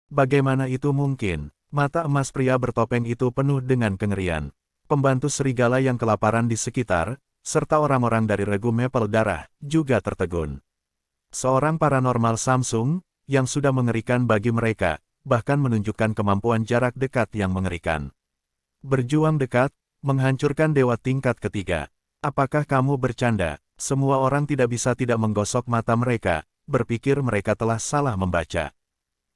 Bagaimana itu mungkin? Mata emas pria bertopeng itu penuh dengan kengerian. Pembantu serigala yang kelaparan di sekitar, serta orang-orang dari regu Maple Darah, juga tertegun. Seorang paranormal Samsung, yang sudah mengerikan bagi mereka, bahkan menunjukkan kemampuan jarak dekat yang mengerikan. Berjuang dekat, menghancurkan dewa tingkat ketiga. Apakah kamu bercanda? Semua orang tidak bisa tidak menggosok mata mereka, berpikir mereka telah salah membaca.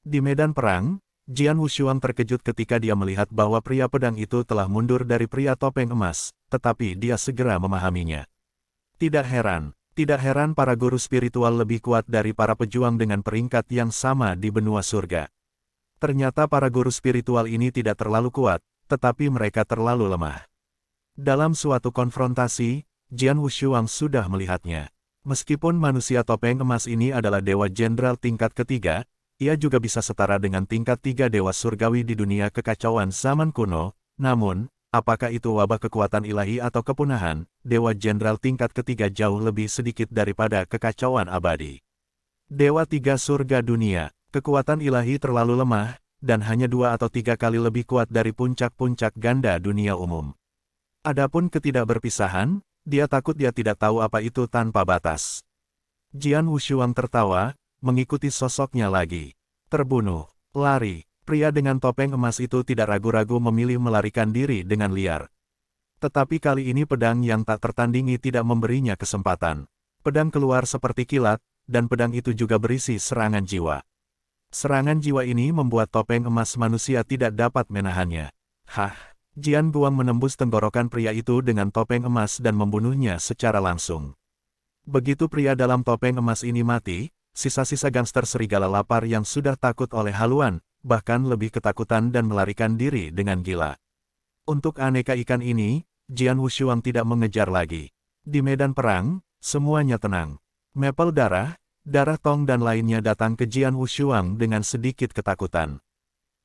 Di medan perang, Jian Wushuang terkejut ketika dia melihat bahwa pria pedang itu telah mundur dari pria topeng emas, tetapi dia segera memahaminya. Tidak heran para guru spiritual lebih kuat dari para pejuang dengan peringkat yang sama di benua surga. Ternyata para guru spiritual ini tidak terlalu kuat, tetapi mereka terlalu lemah. Dalam suatu konfrontasi, Jian Wushuang sudah melihatnya. Meskipun manusia topeng emas ini adalah dewa jenderal tingkat ketiga, ia juga bisa setara dengan tingkat 3 dewa surgawi di dunia kekacauan zaman kuno, namun, apakah itu wabah kekuatan ilahi atau kepunahan, dewa jenderal tingkat ketiga jauh lebih sedikit daripada kekacauan abadi. Dewa 3 surga dunia, kekuatan ilahi terlalu lemah, dan hanya 2 atau 3 kali lebih kuat dari puncak-puncak ganda dunia umum. Adapun ketidakberpisahan, dia takut dia tidak tahu apa itu tanpa batas. Jian Wushuang tertawa, mengikuti sosoknya lagi. Terbunuh, lari, pria dengan topeng emas itu tidak ragu-ragu memilih melarikan diri dengan liar. Tetapi kali ini pedang yang tak tertandingi tidak memberinya kesempatan. Pedang keluar seperti kilat, dan pedang itu juga berisi serangan jiwa. Serangan jiwa ini membuat topeng emas manusia tidak dapat menahannya. Hah! Jian Guang menembus tenggorokan pria itu dengan topeng emas dan membunuhnya secara langsung. Begitu pria dalam topeng emas ini mati, sisa-sisa gangster serigala lapar yang sudah takut oleh haluan, bahkan lebih ketakutan dan melarikan diri dengan gila. Untuk aneka ikan ini, Jian Wushuang tidak mengejar lagi. Di medan perang, semuanya tenang. Maple Darah, Darah Tong dan lainnya datang ke Jian Wushuang dengan sedikit ketakutan.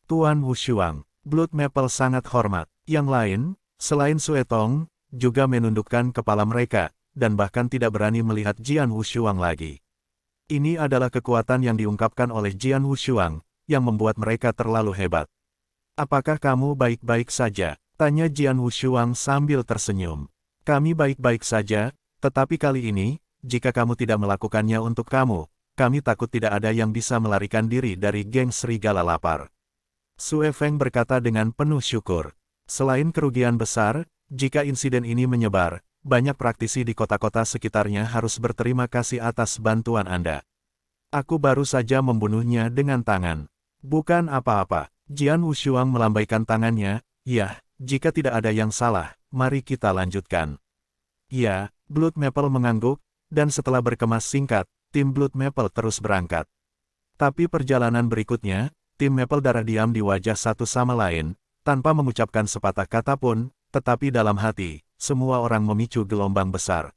Tuan Wushuang, Blood Maple sangat hormat. Yang lain, selain Sue Tong, juga menundukkan kepala mereka, dan bahkan tidak berani melihat Jian Wushuang lagi. Ini adalah kekuatan yang diungkapkan oleh Jian Wushuang, yang membuat mereka terlalu hebat. Apakah kamu baik-baik saja? Tanya Jian Wushuang sambil tersenyum. Kami baik-baik saja, tetapi kali ini, jika kamu tidak melakukannya untuk kamu, kami takut tidak ada yang bisa melarikan diri dari geng serigala lapar. Sue Feng berkata dengan penuh syukur. Selain kerugian besar, jika insiden ini menyebar, banyak praktisi di kota-kota sekitarnya harus berterima kasih atas bantuan Anda. Aku baru saja membunuhnya dengan tangan. Bukan apa-apa. Jian Wushuang melambaikan tangannya. Ya, jika tidak ada yang salah, mari kita lanjutkan. Ya, Blood Maple mengangguk, dan setelah berkemas singkat, tim Blood Maple terus berangkat. Tapi perjalanan berikutnya, tim Maple Darah diam di wajah satu sama lain, tanpa mengucapkan sepatah kata pun, tetapi dalam hati, semua orang memicu gelombang besar.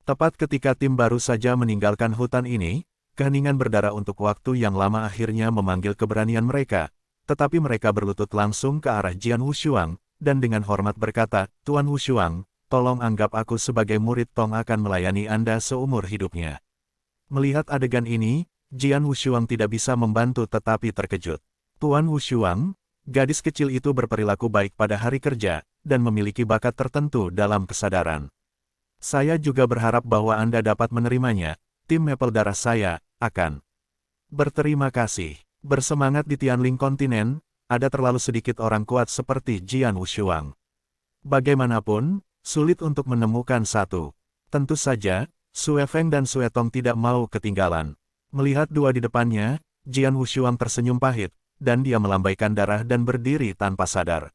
Tepat ketika tim baru saja meninggalkan hutan ini, keheningan berdarah untuk waktu yang lama akhirnya memanggil keberanian mereka, tetapi mereka berlutut langsung ke arah Jian Wushuang, dan dengan hormat berkata, Tuan Wushuang, tolong anggap aku sebagai murid Tong akan melayani Anda seumur hidupnya. Melihat adegan ini, Jian Wushuang tidak bisa membantu tetapi terkejut. Tuan Wushuang, gadis kecil itu berperilaku baik pada hari kerja, dan memiliki bakat tertentu dalam kesadaran. Saya juga berharap bahwa Anda dapat menerimanya, tim Maple Darah saya, akan berterima kasih. Bersemangat di Tianling kontinen, ada terlalu sedikit orang kuat seperti Jian Wushuang. Bagaimanapun, sulit untuk menemukan satu. Tentu saja, Sue Feng dan Sue Tong tidak mau ketinggalan. Melihat dua di depannya, Jian Wushuang tersenyum pahit, dan dia melambaikan darah dan berdiri tanpa sadar.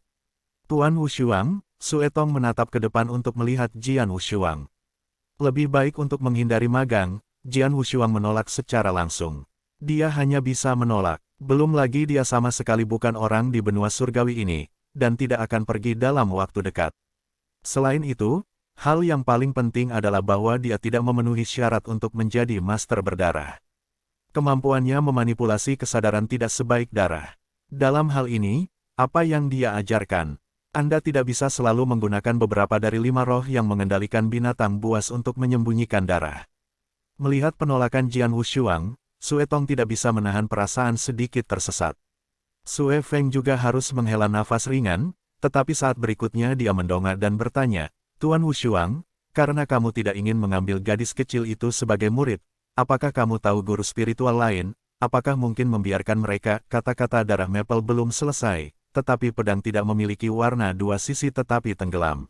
Tuan Wushuang, Sue Tong menatap ke depan untuk melihat Jian Wushuang. Lebih baik untuk menghindari magang, Jian Wushuang menolak secara langsung. Dia hanya bisa menolak, belum lagi dia sama sekali bukan orang di benua surgawi ini, dan tidak akan pergi dalam waktu dekat. Selain itu, hal yang paling penting adalah bahwa dia tidak memenuhi syarat untuk menjadi master berdarah. Kemampuannya memanipulasi kesadaran tidak sebaik darah. Dalam hal ini, apa yang dia ajarkan? Anda tidak bisa selalu menggunakan beberapa dari 5 roh yang mengendalikan binatang buas untuk menyembunyikan darah. Melihat penolakan Jian Wushuang, Sue Tong tidak bisa menahan perasaan sedikit tersesat. Sue Feng juga harus menghela nafas ringan, tetapi saat berikutnya dia mendongak dan bertanya, Tuan Wushuang, karena kamu tidak ingin mengambil gadis kecil itu sebagai murid, apakah kamu tahu guru spiritual lain? Apakah mungkin membiarkan mereka? Kata-kata darah Maple belum selesai, tetapi pedang tidak memiliki warna dua sisi tetapi tenggelam.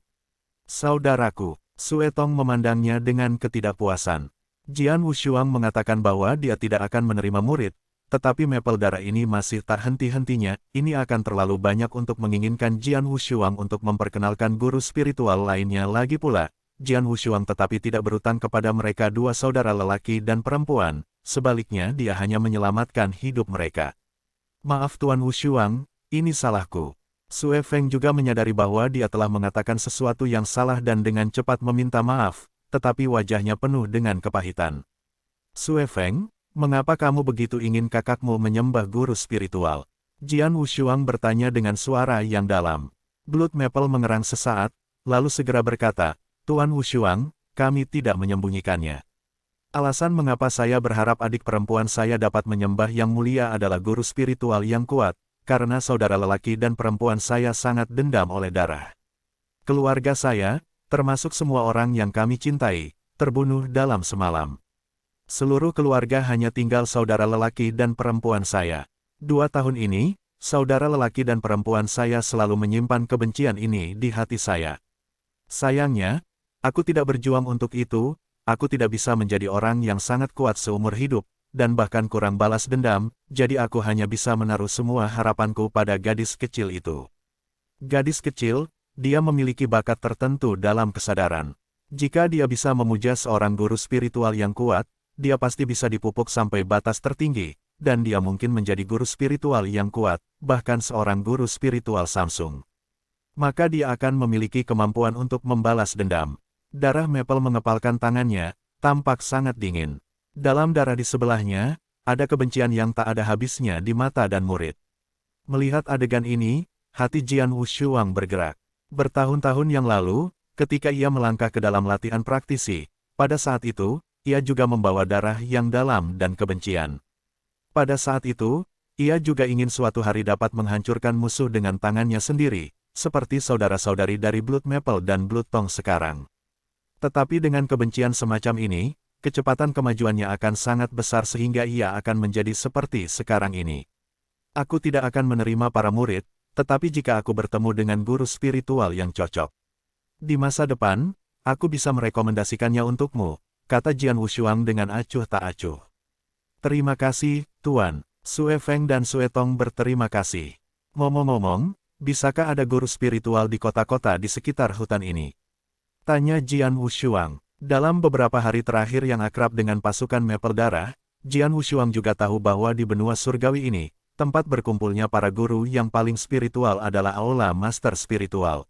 Saudaraku, Sue Tong memandangnya dengan ketidakpuasan. Jian Wushuang mengatakan bahwa dia tidak akan menerima murid, tetapi Maple darah ini masih tak henti-hentinya, ini akan terlalu banyak untuk menginginkan Jian Wushuang untuk memperkenalkan guru spiritual lainnya lagi pula. Jian Wushuang tetapi tidak berutang kepada mereka dua saudara lelaki dan perempuan, sebaliknya dia hanya menyelamatkan hidup mereka. Maaf Tuan Wushuang, ini salahku. Sue Feng juga menyadari bahwa dia telah mengatakan sesuatu yang salah dan dengan cepat meminta maaf, tetapi wajahnya penuh dengan kepahitan. Sue Feng, mengapa kamu begitu ingin kakakmu menyembah guru spiritual? Jian Wushuang bertanya dengan suara yang dalam. Blood Maple mengerang sesaat, lalu segera berkata, Tuan Wushuang, kami tidak menyembunyikannya. Alasan mengapa saya berharap adik perempuan saya dapat menyembah yang mulia adalah guru spiritual yang kuat, karena saudara lelaki dan perempuan saya sangat dendam oleh darah. Keluarga saya, termasuk semua orang yang kami cintai, terbunuh dalam semalam. Seluruh keluarga hanya tinggal saudara lelaki dan perempuan saya. 2 tahun ini, saudara lelaki dan perempuan saya selalu menyimpan kebencian ini di hati saya. Sayangnya, aku tidak berjuang untuk itu, aku tidak bisa menjadi orang yang sangat kuat seumur hidup, dan bahkan kurang balas dendam, jadi aku hanya bisa menaruh semua harapanku pada gadis kecil itu. Gadis kecil, dia memiliki bakat tertentu dalam kesadaran. Jika dia bisa memuja seorang guru spiritual yang kuat, dia pasti bisa dipupuk sampai batas tertinggi, dan dia mungkin menjadi guru spiritual yang kuat, bahkan seorang guru spiritual Samsung. Maka dia akan memiliki kemampuan untuk membalas dendam. Darah Maple mengepalkan tangannya, tampak sangat dingin. Dalam darah di sebelahnya, ada kebencian yang tak ada habisnya di mata dan murid. Melihat adegan ini, hati Jian Wushuang bergerak. Bertahun-tahun yang lalu, ketika ia melangkah ke dalam latihan praktisi, pada saat itu, ia juga membawa darah yang dalam dan kebencian. Pada saat itu, ia juga ingin suatu hari dapat menghancurkan musuh dengan tangannya sendiri, seperti saudara-saudari dari Blood Maple dan Blood Tong sekarang. Tetapi dengan kebencian semacam ini, kecepatan kemajuannya akan sangat besar sehingga ia akan menjadi seperti sekarang ini. Aku tidak akan menerima para murid, tetapi jika aku bertemu dengan guru spiritual yang cocok. Di masa depan, aku bisa merekomendasikannya untukmu, kata Jian Wushuang dengan acuh tak acuh. Terima kasih, Tuan. Sue Feng dan Sue Tong berterima kasih. Ngomong-ngomong, bisakah ada guru spiritual di kota-kota di sekitar hutan ini? Tanya Jian Wushuang. Dalam beberapa hari terakhir yang akrab dengan pasukan Maple Darah, Jian Wushuang juga tahu bahwa di benua surgawi ini, tempat berkumpulnya para guru yang paling spiritual adalah Aula Master Spiritual.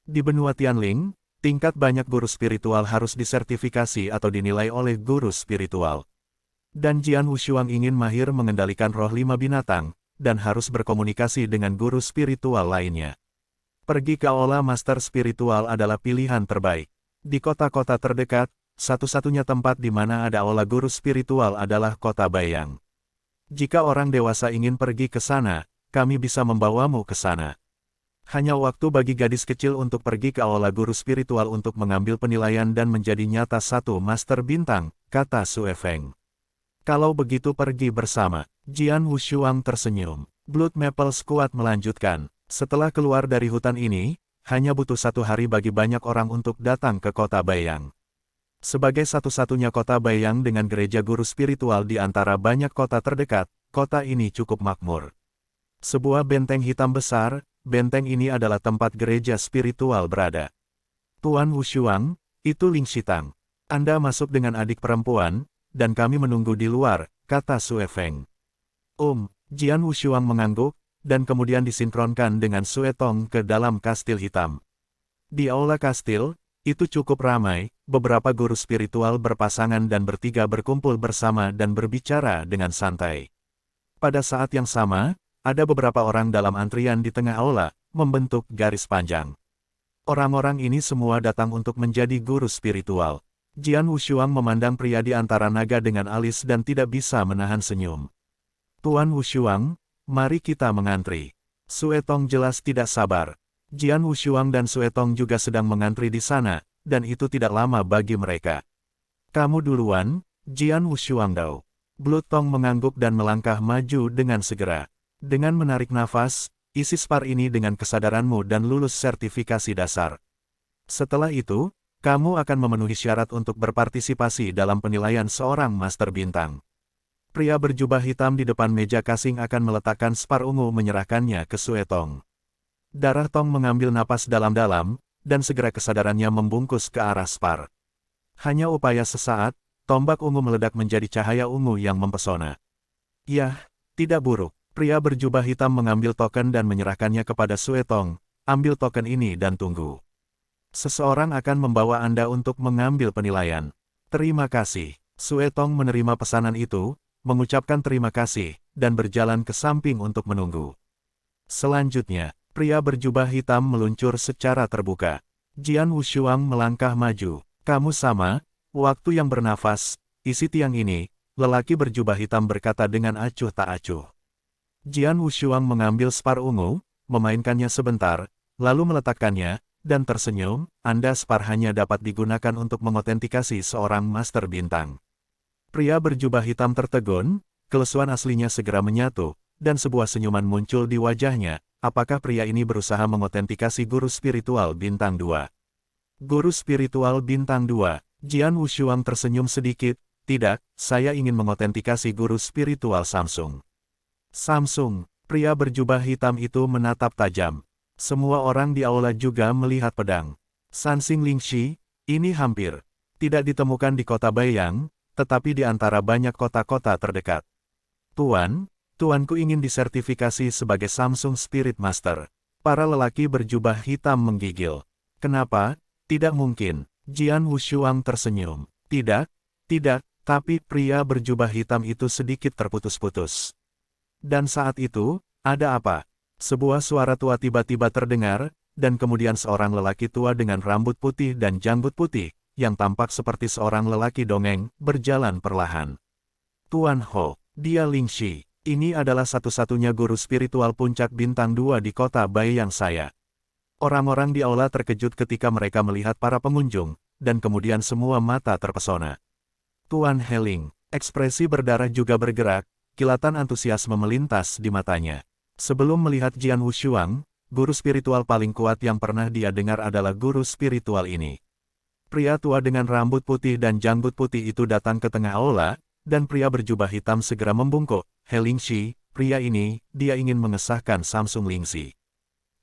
Di benua Tianling, tingkat banyak guru spiritual harus disertifikasi atau dinilai oleh guru spiritual. Dan Jian Wushuang ingin mahir mengendalikan roh 5 binatang, dan harus berkomunikasi dengan guru spiritual lainnya. Pergi ke Aula Master Spiritual adalah pilihan terbaik. Di kota-kota terdekat, satu-satunya tempat di mana ada aula guru spiritual adalah kota Bayang. Jika orang dewasa ingin pergi ke sana, kami bisa membawamu ke sana. Hanya waktu bagi gadis kecil untuk pergi ke aula guru spiritual untuk mengambil penilaian dan menjadi nyata satu master bintang, kata Sue Feng. Kalau begitu pergi bersama. Jian Wushuang tersenyum. Blood Maple Squad melanjutkan. Setelah keluar dari hutan ini, hanya butuh 1 hari bagi banyak orang untuk datang ke kota Bayang. Sebagai satu-satunya kota Bayang dengan gereja guru spiritual di antara banyak kota terdekat, kota ini cukup makmur. Sebuah benteng hitam besar, benteng ini adalah tempat gereja spiritual berada. Tuan Wushuang, itu Ling Shitang. Anda masuk dengan adik perempuan, dan kami menunggu di luar, kata Sue Feng. Jian Wushuang mengangguk, dan kemudian disinkronkan dengan Sue Tong ke dalam kastil hitam. Di aula kastil, itu cukup ramai, beberapa guru spiritual berpasangan dan bertiga berkumpul bersama dan berbicara dengan santai. Pada saat yang sama, ada beberapa orang dalam antrian di tengah aula, membentuk garis panjang. Orang-orang ini semua datang untuk menjadi guru spiritual. Jian Wushuang memandang pria di antara naga dengan alis dan tidak bisa menahan senyum. Tuan Wushuang, Mari kita mengantri. Suetong jelas tidak sabar. Jian Wushuang dan Suetong juga sedang mengantri di sana, dan itu tidak lama bagi mereka. Kamu duluan, Jian Wushuang Dao. Blood Tong mengangguk dan melangkah maju dengan segera. Dengan menarik nafas, isi spar ini dengan kesadaranmu dan lulus sertifikasi dasar. Setelah itu, kamu akan memenuhi syarat untuk berpartisipasi dalam penilaian seorang master bintang. Pria berjubah hitam di depan meja kasing akan meletakkan spar ungu menyerahkannya ke Suetong. Darah Tong mengambil napas dalam-dalam, dan segera kesadarannya membungkus ke arah spar. Hanya upaya sesaat, tombak ungu meledak menjadi cahaya ungu yang mempesona. Yah, tidak buruk. Pria berjubah hitam mengambil token dan menyerahkannya kepada Suetong. Ambil token ini dan tunggu. Seseorang akan membawa Anda untuk mengambil penilaian. Terima kasih. Suetong menerima pesanan itu, mengucapkan terima kasih, dan berjalan ke samping untuk menunggu. Selanjutnya, pria berjubah hitam meluncur secara terbuka. Jian Wushuang melangkah maju. Kamu sama, waktu yang bernafas, isi tiang ini, lelaki berjubah hitam berkata dengan acuh tak acuh. Jian Wushuang mengambil spar ungu, memainkannya sebentar, lalu meletakkannya, dan tersenyum, Anda spar hanya dapat digunakan untuk mengotentikasi seorang master bintang. Pria berjubah hitam tertegun, kelesuan aslinya segera menyatu, dan sebuah senyuman muncul di wajahnya. Apakah pria ini berusaha mengotentikasi guru spiritual bintang 2? Guru spiritual bintang 2, Jian Wushuang tersenyum sedikit, tidak, saya ingin mengotentikasi guru spiritual Samsung. Samsung, pria berjubah hitam itu menatap tajam. Semua orang di aula juga melihat pedang. Sansing Lingxi, ini hampir tidak ditemukan di kota Baiyang, tetapi di antara banyak kota-kota terdekat. Tuanku ingin disertifikasi sebagai Samsung Spirit Master. Para lelaki berjubah hitam menggigil. Kenapa? Tidak mungkin. Jian Wushuang tersenyum. Tidak, tapi pria berjubah hitam itu sedikit terputus-putus. Dan saat itu, ada apa? Sebuah suara tua tiba-tiba terdengar, dan kemudian seorang lelaki tua dengan rambut putih dan janggut putih, yang tampak seperti seorang lelaki dongeng, berjalan perlahan. Tuan Ho, dia Lingxi. Ini adalah satu-satunya guru spiritual puncak bintang 2 di kota Baiyang saya. Orang-orang di aula terkejut ketika mereka melihat para pengunjung, dan kemudian semua mata terpesona. Tuan Heling, ekspresi berdarah juga bergerak, kilatan antusiasme melintas di matanya. Sebelum melihat Jian Wushuang, guru spiritual paling kuat yang pernah dia dengar adalah guru spiritual ini. Pria tua dengan rambut putih dan janggut putih itu datang ke tengah aula, dan pria berjubah hitam segera membungkuk. He Lingxi, pria ini, dia ingin mengesahkan Samsung Lingxi.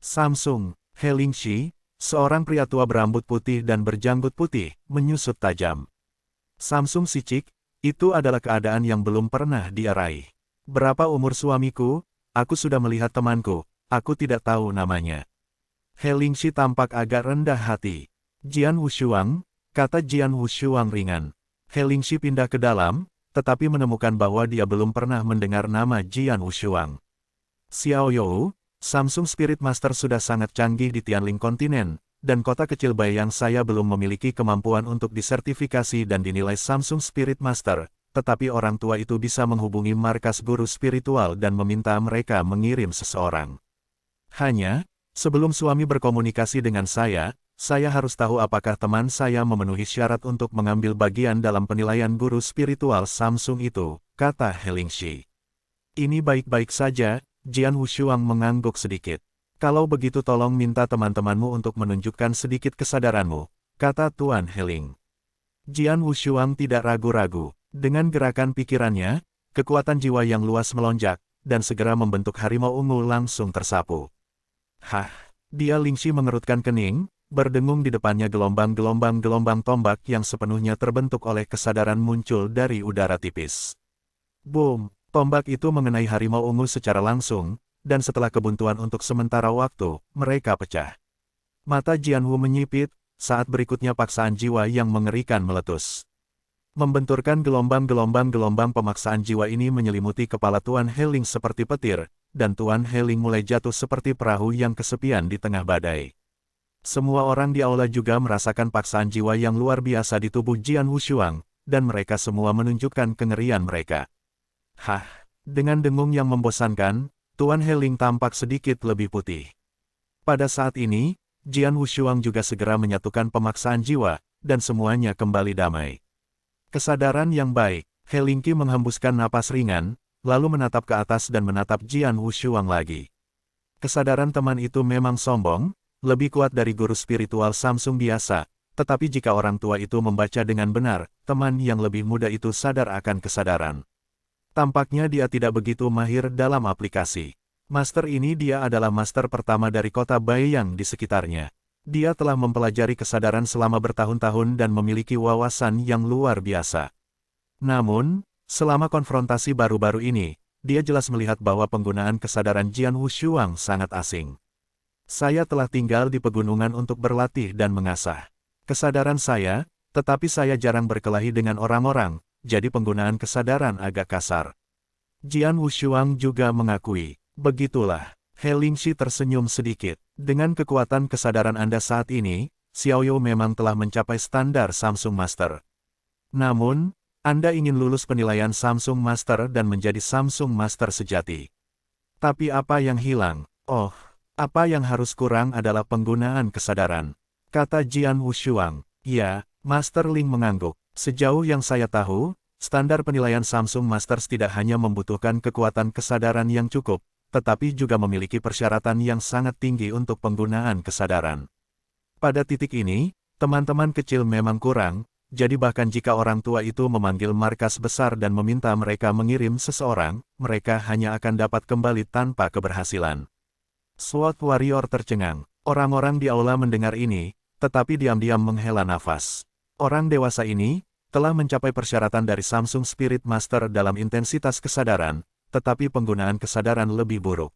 Samsung, He Lingxi, seorang pria tua berambut putih dan berjanggut putih, menyusut tajam. Samsung Sicik, itu adalah keadaan yang belum pernah dia raih. Berapa umur suamiku? Aku sudah melihat temanku, aku tidak tahu namanya. He Lingxi tampak agak rendah hati. Jian Wushuang, kata Jian Wushuang ringan. He Lingxi pindah ke dalam, tetapi menemukan bahwa dia belum pernah mendengar nama Jian Wushuang. Xiao You, Samsung Spirit Master sudah sangat canggih di Tianling kontinen, dan kota kecil Baiyang saya belum memiliki kemampuan untuk disertifikasi dan dinilai Samsung Spirit Master, tetapi orang tua itu bisa menghubungi markas guru spiritual dan meminta mereka mengirim seseorang. Hanya, sebelum suami berkomunikasi dengan saya harus tahu apakah teman saya memenuhi syarat untuk mengambil bagian dalam penilaian guru spiritual Samsung itu, kata He Lingxi. Ini baik-baik saja, Jian Wushuang mengangguk sedikit. Kalau begitu tolong minta teman-temanmu untuk menunjukkan sedikit kesadaranmu, kata Tuan Heling. Jian Wushuang tidak ragu-ragu. Dengan gerakan pikirannya, kekuatan jiwa yang luas melonjak, dan segera membentuk harimau ungu langsung tersapu. Hah, dia Lingxi mengerutkan kening, berdengung di depannya gelombang-gelombang tombak yang sepenuhnya terbentuk oleh kesadaran muncul dari udara tipis. Boom! Tombak itu mengenai harimau ungu secara langsung, dan setelah kebuntuan untuk sementara waktu, mereka pecah. Mata Jianwu menyipit, saat berikutnya paksaan jiwa yang mengerikan meletus. Membenturkan gelombang-gelombang pemaksaan jiwa ini menyelimuti kepala Tuan Heling seperti petir, dan Tuan Heling mulai jatuh seperti perahu yang kesepian di tengah badai. Semua orang di aula juga merasakan paksaan jiwa yang luar biasa di tubuh Jian Wushuang, dan mereka semua menunjukkan kengerian mereka. Hah! Dengan dengung yang membosankan, Tuan Heling tampak sedikit lebih putih. Pada saat ini, Jian Wushuang juga segera menyatukan pemaksaan jiwa, dan semuanya kembali damai. Kesadaran yang baik, Helingki menghembuskan napas ringan, lalu menatap ke atas dan menatap Jian Wushuang lagi. Kesadaran teman itu memang sombong, lebih kuat dari guru spiritual Samsung biasa, tetapi jika orang tua itu membaca dengan benar, teman yang lebih muda itu sadar akan kesadaran. Tampaknya dia tidak begitu mahir dalam aplikasi. Master ini dia adalah master pertama dari kota Baiyang di sekitarnya. Dia telah mempelajari kesadaran selama bertahun-tahun dan memiliki wawasan yang luar biasa. Namun, selama konfrontasi baru-baru ini, dia jelas melihat bahwa penggunaan kesadaran Jian Wushuang sangat asing. Saya telah tinggal di pegunungan untuk berlatih dan mengasah kesadaran saya, tetapi saya jarang berkelahi dengan orang-orang, jadi penggunaan kesadaran agak kasar. Jian Wushuang juga mengakui. Begitulah, He Lingxi tersenyum sedikit. Dengan kekuatan kesadaran Anda saat ini, Xiaoyu memang telah mencapai standar Samsung Master. Namun, Anda ingin lulus penilaian Samsung Master dan menjadi Samsung Master sejati. Tapi apa yang hilang? Oh, apa yang harus kurang adalah penggunaan kesadaran. Kata Jian Wushuang. Ya, Master Ling mengangguk. Sejauh yang saya tahu, standar penilaian Samsung Masters tidak hanya membutuhkan kekuatan kesadaran yang cukup, tetapi juga memiliki persyaratan yang sangat tinggi untuk penggunaan kesadaran. Pada titik ini, teman-teman kecil memang kurang, jadi bahkan jika orang tua itu memanggil markas besar dan meminta mereka mengirim seseorang, mereka hanya akan dapat kembali tanpa keberhasilan. SWOT Warrior tercengang. Orang-orang di aula mendengar ini, tetapi diam-diam menghela nafas. Orang dewasa ini telah mencapai persyaratan dari Samsung Spirit Master dalam intensitas kesadaran, tetapi penggunaan kesadaran lebih buruk.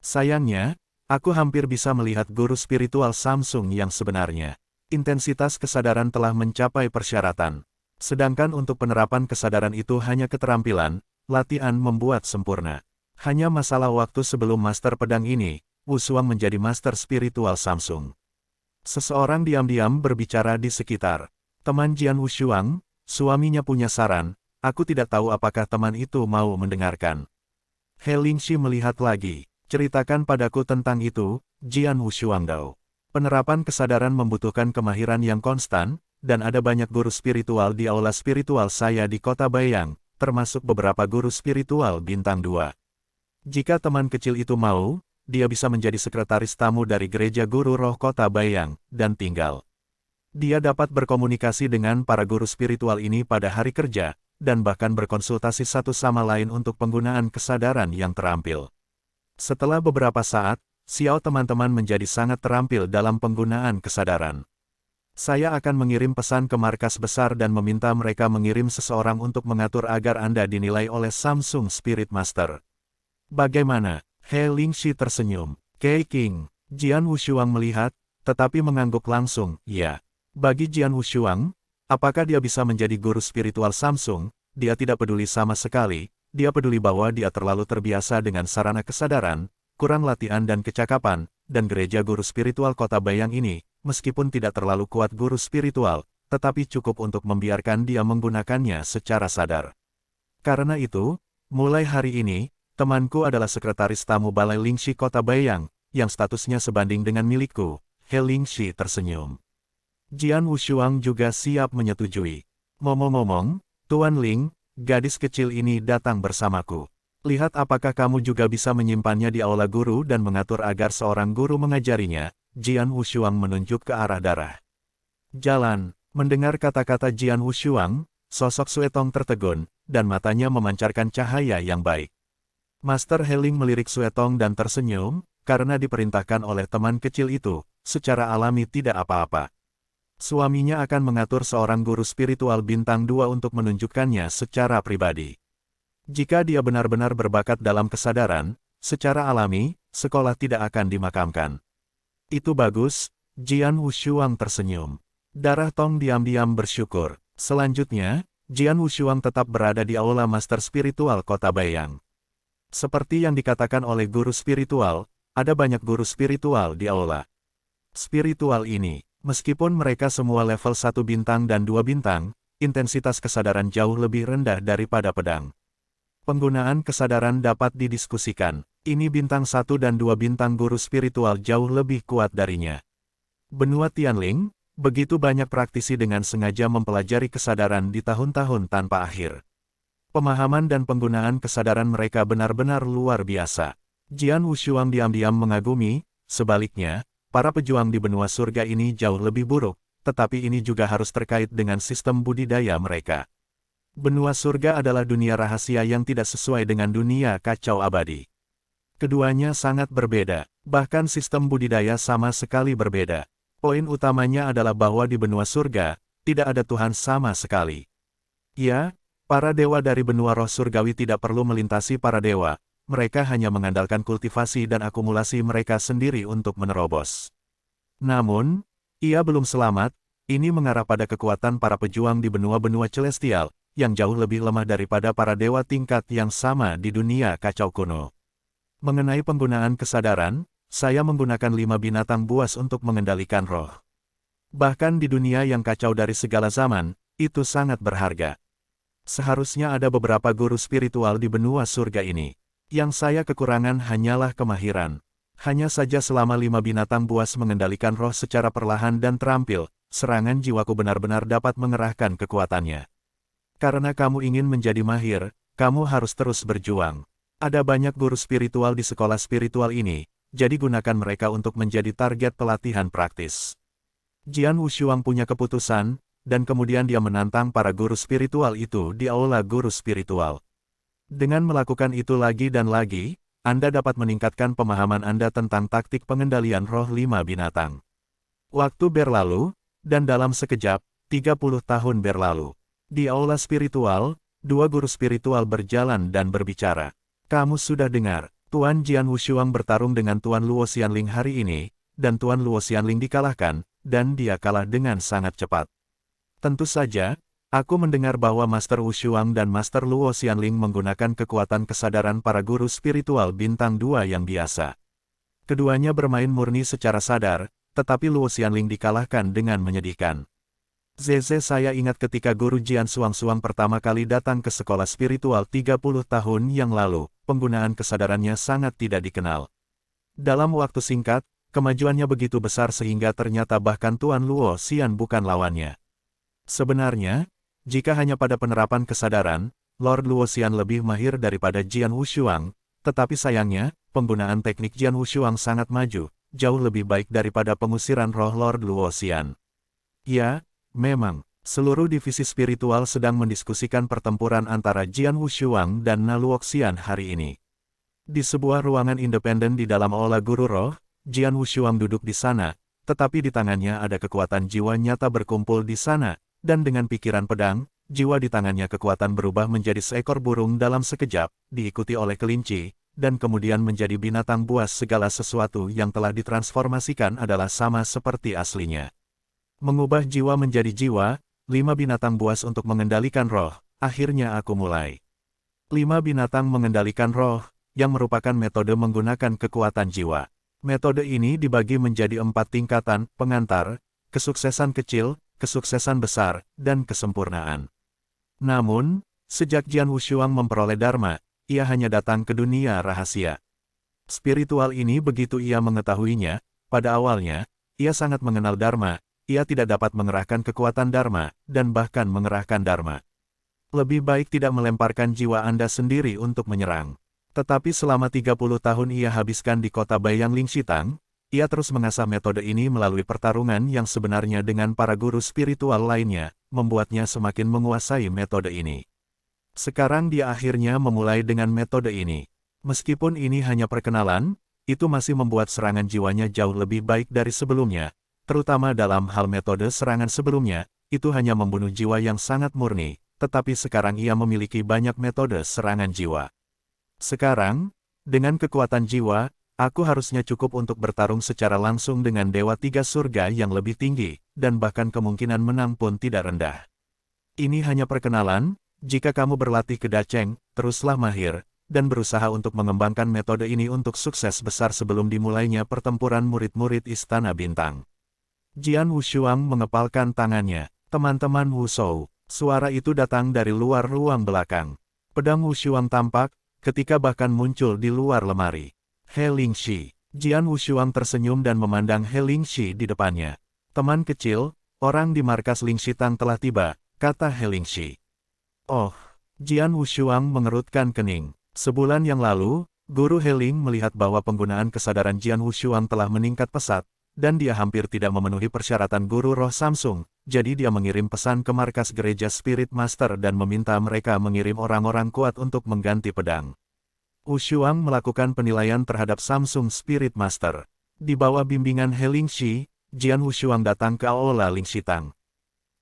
Sayangnya, aku hampir bisa melihat guru spiritual Samsung yang sebenarnya. Intensitas kesadaran telah mencapai persyaratan. Sedangkan untuk penerapan kesadaran itu hanya keterampilan, latihan membuat sempurna. Hanya masalah waktu sebelum Master Pedang ini, Wushuang menjadi Master Spiritual Samsung. Seseorang diam-diam berbicara di sekitar. Teman Jian Wushuang, suaminya punya saran. Aku tidak tahu apakah teman itu mau mendengarkan. He Lingxi melihat lagi. Ceritakan padaku tentang itu, Jian Wushuang Dao. Penerapan kesadaran membutuhkan kemahiran yang konstan, dan ada banyak guru spiritual di aula spiritual saya di kota Baiyang, termasuk beberapa guru spiritual bintang 2. Jika teman kecil itu mau, dia bisa menjadi sekretaris tamu dari gereja guru roh kota Baiyang, dan tinggal. Dia dapat berkomunikasi dengan para guru spiritual ini pada hari kerja, dan bahkan berkonsultasi satu sama lain untuk penggunaan kesadaran yang terampil. Setelah beberapa saat, Xiao teman-teman menjadi sangat terampil dalam penggunaan kesadaran. Saya akan mengirim pesan ke markas besar dan meminta mereka mengirim seseorang untuk mengatur agar Anda dinilai oleh Samsung Spirit Master. Bagaimana? He Lingxi tersenyum. Kei King. Jian Wushuang melihat, tetapi mengangguk langsung, ya. Bagi Jian Wushuang, apakah dia bisa menjadi guru spiritual Samsung? Dia tidak peduli sama sekali, dia peduli bahwa dia terlalu terbiasa dengan sarana kesadaran, kurang latihan dan kecakapan, dan gereja guru spiritual kota Baiyang ini, meskipun tidak terlalu kuat guru spiritual, tetapi cukup untuk membiarkan dia menggunakannya secara sadar. Karena itu, mulai hari ini, temanku adalah sekretaris tamu Balai Lingxi kota Baiyang, yang statusnya sebanding dengan milikku. He Lingxi tersenyum. Jian Wushuang juga siap menyetujui. Ngomong-ngomong, Tuan Ling, gadis kecil ini datang bersamaku. Lihat apakah kamu juga bisa menyimpannya di aula guru dan mengatur agar seorang guru mengajarinya. Jian Wushuang menunjuk ke arah darah. Jalan. Mendengar kata-kata Jian Wushuang, sosok Suetong tertegun, dan matanya memancarkan cahaya yang baik. Master Heling melirik Suetong dan tersenyum, karena diperintahkan oleh teman kecil itu, secara alami tidak apa-apa. Suaminya akan mengatur seorang guru spiritual bintang 2 untuk menunjukkannya secara pribadi. Jika dia benar-benar berbakat dalam kesadaran, secara alami, sekolah tidak akan dimakamkan. Itu bagus, Jian Wushuang tersenyum. Darah Tong diam-diam bersyukur. Selanjutnya, Jian Wushuang tetap berada di aula Master Spiritual Kota Baiyang. Seperti yang dikatakan oleh guru spiritual, ada banyak guru spiritual di aula spiritual ini. Meskipun mereka semua level 1 bintang dan 2 bintang, intensitas kesadaran jauh lebih rendah daripada pedang. Penggunaan kesadaran dapat didiskusikan. Ini bintang 1 dan 2 bintang guru spiritual jauh lebih kuat darinya. Benua Tianling, begitu banyak praktisi dengan sengaja mempelajari kesadaran di tahun-tahun tanpa akhir. Pemahaman dan penggunaan kesadaran mereka benar-benar luar biasa. Jian Wushuang diam-diam mengagumi, sebaliknya, para pejuang di benua surga ini jauh lebih buruk, tetapi ini juga harus terkait dengan sistem budidaya mereka. Benua surga adalah dunia rahasia yang tidak sesuai dengan dunia kacau abadi. Keduanya sangat berbeda, bahkan sistem budidaya sama sekali berbeda. Poin utamanya adalah bahwa di benua surga, tidak ada Tuhan sama sekali. Ya, para dewa dari benua roh surgawi tidak perlu melintasi para dewa, mereka hanya mengandalkan kultivasi dan akumulasi mereka sendiri untuk menerobos. Namun, ia belum selamat, ini mengarah pada kekuatan para pejuang di benua-benua celestial, yang jauh lebih lemah daripada para dewa tingkat yang sama di dunia kacau kuno. Mengenai penggunaan kesadaran, saya menggunakan 5 binatang buas untuk mengendalikan roh. Bahkan di dunia yang kacau dari segala zaman, itu sangat berharga. Seharusnya ada beberapa guru spiritual di benua surga ini. Yang saya kekurangan hanyalah kemahiran. Hanya saja selama 5 binatang buas mengendalikan roh secara perlahan dan terampil, serangan jiwaku benar-benar dapat mengerahkan kekuatannya. Karena kamu ingin menjadi mahir, kamu harus terus berjuang. Ada banyak guru spiritual di sekolah spiritual ini, jadi gunakan mereka untuk menjadi target pelatihan praktis. Jian Wushuang punya keputusan, dan kemudian dia menantang para guru spiritual itu di aula guru spiritual. Dengan melakukan itu lagi dan lagi, Anda dapat meningkatkan pemahaman Anda tentang taktik pengendalian roh 5 binatang. Waktu berlalu, dan dalam sekejap, 30 tahun berlalu. Di aula spiritual, 2 guru spiritual berjalan dan berbicara. Kamu sudah dengar, Tuan Jian Wushuang bertarung dengan Tuan Luo Xianling hari ini, dan Tuan Luo Xianling dikalahkan, dan dia kalah dengan sangat cepat. Tentu saja, aku mendengar bahwa Master Wushuang dan Master Luo Xianling menggunakan kekuatan kesadaran para guru spiritual bintang 2 yang biasa. Keduanya bermain murni secara sadar, tetapi Luo Xianling dikalahkan dengan menyedihkan. Zeze, saya ingat ketika guru Jian Suang pertama kali datang ke sekolah spiritual 30 tahun yang lalu, penggunaan kesadarannya sangat tidak dikenal. Dalam waktu singkat, kemajuannya begitu besar sehingga ternyata bahkan Tuan Luo Xian bukan lawannya. Sebenarnya, jika hanya pada penerapan kesadaran, Lord Luo Xian lebih mahir daripada Jian Wushuang, tetapi sayangnya, penggunaan teknik Jian Wushuang sangat maju, jauh lebih baik daripada pengusiran roh Lord Luo Xian. Ya, memang, seluruh divisi spiritual sedang mendiskusikan pertempuran antara Jian Wushuang dan Na Luoxian hari ini. Di sebuah ruangan independen di dalam aula guru roh, Jian Wushuang duduk di sana, tetapi di tangannya ada kekuatan jiwa nyata berkumpul di sana, dan dengan pikiran pedang, jiwa di tangannya kekuatan berubah menjadi seekor burung dalam sekejap, diikuti oleh kelinci, dan kemudian menjadi binatang buas. Segala sesuatu yang telah ditransformasikan adalah sama seperti aslinya. Mengubah jiwa menjadi jiwa, 5 binatang buas untuk mengendalikan roh, akhirnya aku mulai. 5 binatang mengendalikan roh, yang merupakan metode menggunakan kekuatan jiwa. Metode ini dibagi menjadi 4 tingkatan, pengantar, kesuksesan kecil, kesuksesan besar, dan kesempurnaan. Namun, sejak Jian Wushuang memperoleh Dharma, ia hanya datang ke dunia rahasia. Spiritual ini begitu ia mengetahuinya, pada awalnya, ia sangat mengenal Dharma. Ia tidak dapat mengerahkan kekuatan Dharma, dan bahkan mengerahkan Dharma. Lebih baik tidak melemparkan jiwa Anda sendiri untuk menyerang. Tetapi selama 30 tahun ia habiskan di kota Bayang Lingxitang, ia terus mengasah metode ini melalui pertarungan yang sebenarnya dengan para guru spiritual lainnya, membuatnya semakin menguasai metode ini. Sekarang dia akhirnya memulai dengan metode ini. Meskipun ini hanya perkenalan, itu masih membuat serangan jiwanya jauh lebih baik dari sebelumnya. Terutama dalam hal metode serangan sebelumnya, itu hanya membunuh jiwa yang sangat murni, tetapi sekarang ia memiliki banyak metode serangan jiwa. Sekarang, dengan kekuatan jiwa, aku harusnya cukup untuk bertarung secara langsung dengan Dewa 3 Surga yang lebih tinggi, dan bahkan kemungkinan menang pun tidak rendah. Ini hanya perkenalan, jika kamu berlatih ke Dacheng, teruslah mahir, dan berusaha untuk mengembangkan metode ini untuk sukses besar sebelum dimulainya pertempuran murid-murid Istana Bintang. Jian Wushuang mengepalkan tangannya. Teman-teman Wusou, suara itu datang dari luar ruang belakang. Pedang Wushuang tampak, ketika bahkan muncul di luar lemari. He Lingxi. Jian Wushuang tersenyum dan memandang He Lingxi di depannya. Teman kecil, orang di markas Lingxi Tang telah tiba, kata He Lingxi. Oh, Jian Wushuang mengerutkan kening. Sebulan yang lalu, Guru He Ling melihat bahwa penggunaan kesadaran Jian Wushuang telah meningkat pesat, dan dia hampir tidak memenuhi persyaratan Guru Roh Samsung, jadi dia mengirim pesan ke markas gereja Spirit Master dan meminta mereka mengirim orang-orang kuat untuk mengganti pedang. Wushuang melakukan penilaian terhadap Samsung Spirit Master. Di bawah bimbingan He Lingxi, Jian Wushuang datang ke Aula Lingxi Tang.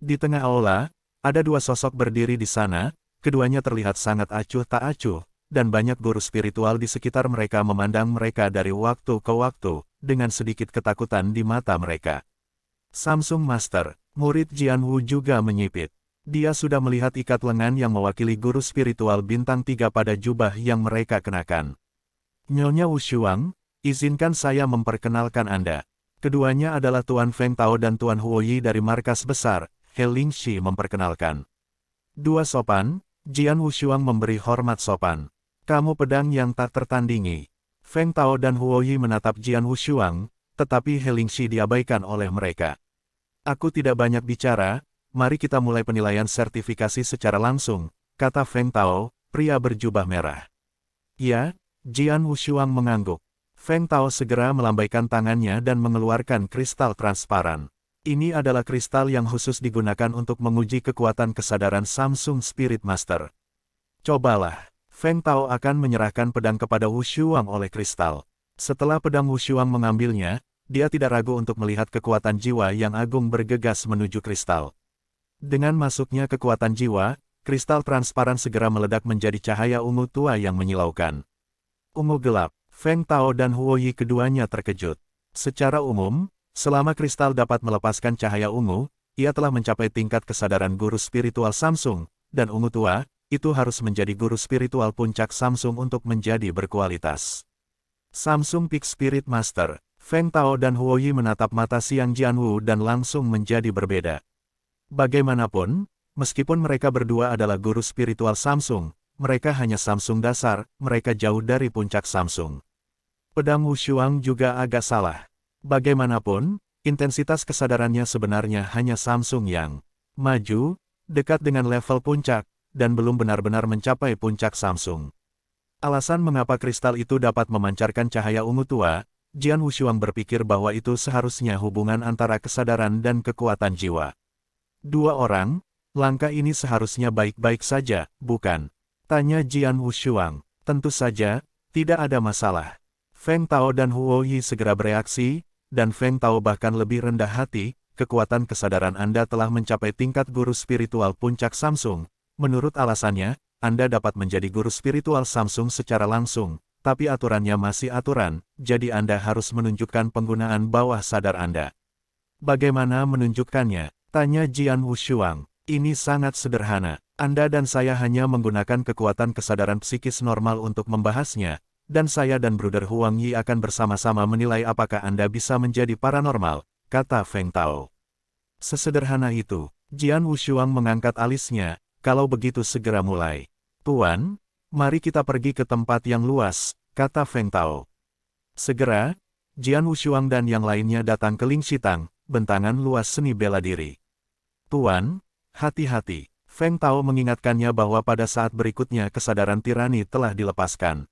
Di tengah aula, ada dua sosok berdiri di sana, keduanya terlihat sangat acuh tak acuh, dan banyak guru spiritual di sekitar mereka memandang mereka dari waktu ke waktu, dengan sedikit ketakutan di mata mereka. Samsung Master, murid Jian Wu juga menyipit. Dia sudah melihat ikat lengan yang mewakili guru spiritual bintang 3 pada jubah yang mereka kenakan. Nyonya Wushuang, izinkan saya memperkenalkan Anda. Keduanya adalah Tuan Feng Tao dan Tuan Huoyi dari markas besar, He Lingxi memperkenalkan. Dua sopan, Jian Wushuang memberi hormat sopan. Kamu pedang yang tak tertandingi. Feng Tao dan Huoyi menatap Jian Wushuang, tetapi He Lingxi diabaikan oleh mereka. Aku tidak banyak bicara, mari kita mulai penilaian sertifikasi secara langsung, kata Feng Tao, pria berjubah merah. Ya, Jian Wushuang mengangguk. Feng Tao segera melambaikan tangannya dan mengeluarkan kristal transparan. Ini adalah kristal yang khusus digunakan untuk menguji kekuatan kesadaran Samsung Spirit Master. Cobalah. Feng Tao akan menyerahkan pedang kepada Wushuang oleh kristal. Setelah pedang Wushuang mengambilnya, dia tidak ragu untuk melihat kekuatan jiwa yang agung bergegas menuju kristal. Dengan masuknya kekuatan jiwa, kristal transparan segera meledak menjadi cahaya ungu tua yang menyilaukan. Ungu gelap, Feng Tao dan Huoyi keduanya terkejut. Secara umum, selama kristal dapat melepaskan cahaya ungu, ia telah mencapai tingkat kesadaran guru spiritual Samsung, dan ungu tua, itu harus menjadi guru spiritual puncak Samsung untuk menjadi berkualitas. Samsung Peak Spirit Master, Feng Tao dan Huoyi menatap mata Xiang Jianwu dan langsung menjadi berbeda. Bagaimanapun, meskipun mereka berdua adalah guru spiritual Samsung, mereka hanya Samsung dasar, mereka jauh dari puncak Samsung. Pedang Wushuang juga agak salah. Bagaimanapun, intensitas kesadarannya sebenarnya hanya Samsung yang maju, dekat dengan level puncak, dan belum benar-benar mencapai puncak Samsung. Alasan mengapa kristal itu dapat memancarkan cahaya ungu tua, Jian Wushuang berpikir bahwa itu seharusnya hubungan antara kesadaran dan kekuatan jiwa. Dua orang, langkah ini seharusnya baik-baik saja, bukan? Tanya Jian Wushuang. Tentu saja, tidak ada masalah. Feng Tao dan Huoyi segera bereaksi, dan Feng Tao bahkan lebih rendah hati, kekuatan kesadaran Anda telah mencapai tingkat guru spiritual puncak Samsung. Menurut alasannya, Anda dapat menjadi guru spiritual Samsung secara langsung, tapi aturannya masih aturan, jadi Anda harus menunjukkan penggunaan bawah sadar Anda. Bagaimana menunjukkannya? Tanya Jian Wushuang. Ini sangat sederhana. Anda dan saya hanya menggunakan kekuatan kesadaran psikis normal untuk membahasnya, dan saya dan Bruder Huang Yi akan bersama-sama menilai apakah Anda bisa menjadi paranormal, kata Feng Tao. Sesederhana itu, Jian Wushuang mengangkat alisnya, kalau begitu segera mulai. Tuan, mari kita pergi ke tempat yang luas, kata Feng Tao. Segera, Jian Wushuang dan yang lainnya datang ke Lingxi Tang, bentangan luas seni bela diri. Tuan, hati-hati. Feng Tao mengingatkannya bahwa pada saat berikutnya kesadaran tirani telah dilepaskan.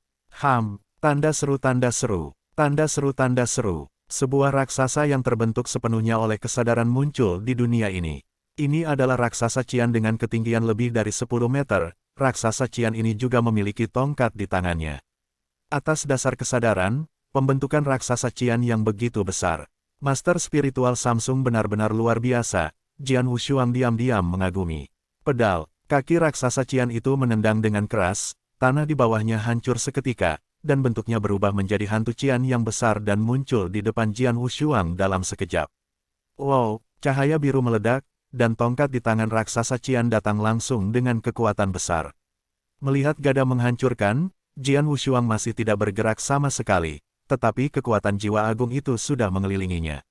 Tanda seru tanda seru, tanda seru tanda seru. Sebuah raksasa yang terbentuk sepenuhnya oleh kesadaran muncul di dunia ini. Ini adalah raksasa Qian dengan ketinggian lebih dari 10 meter, raksasa Qian ini juga memiliki tongkat di tangannya. Atas dasar kesadaran, pembentukan raksasa Qian yang begitu besar. Master spiritual Samsung benar-benar luar biasa, Jian Wushuang diam-diam mengagumi. Pedal, kaki raksasa Qian itu menendang dengan keras, tanah di bawahnya hancur seketika, dan bentuknya berubah menjadi hantu Qian yang besar dan muncul di depan Jian Wushuang dalam sekejap. Wow, cahaya biru meledak, dan tongkat di tangan raksasa Qian datang langsung dengan kekuatan besar. Melihat gada menghancurkan, Jian Wushuang masih tidak bergerak sama sekali, tetapi kekuatan jiwa agung itu sudah mengelilinginya.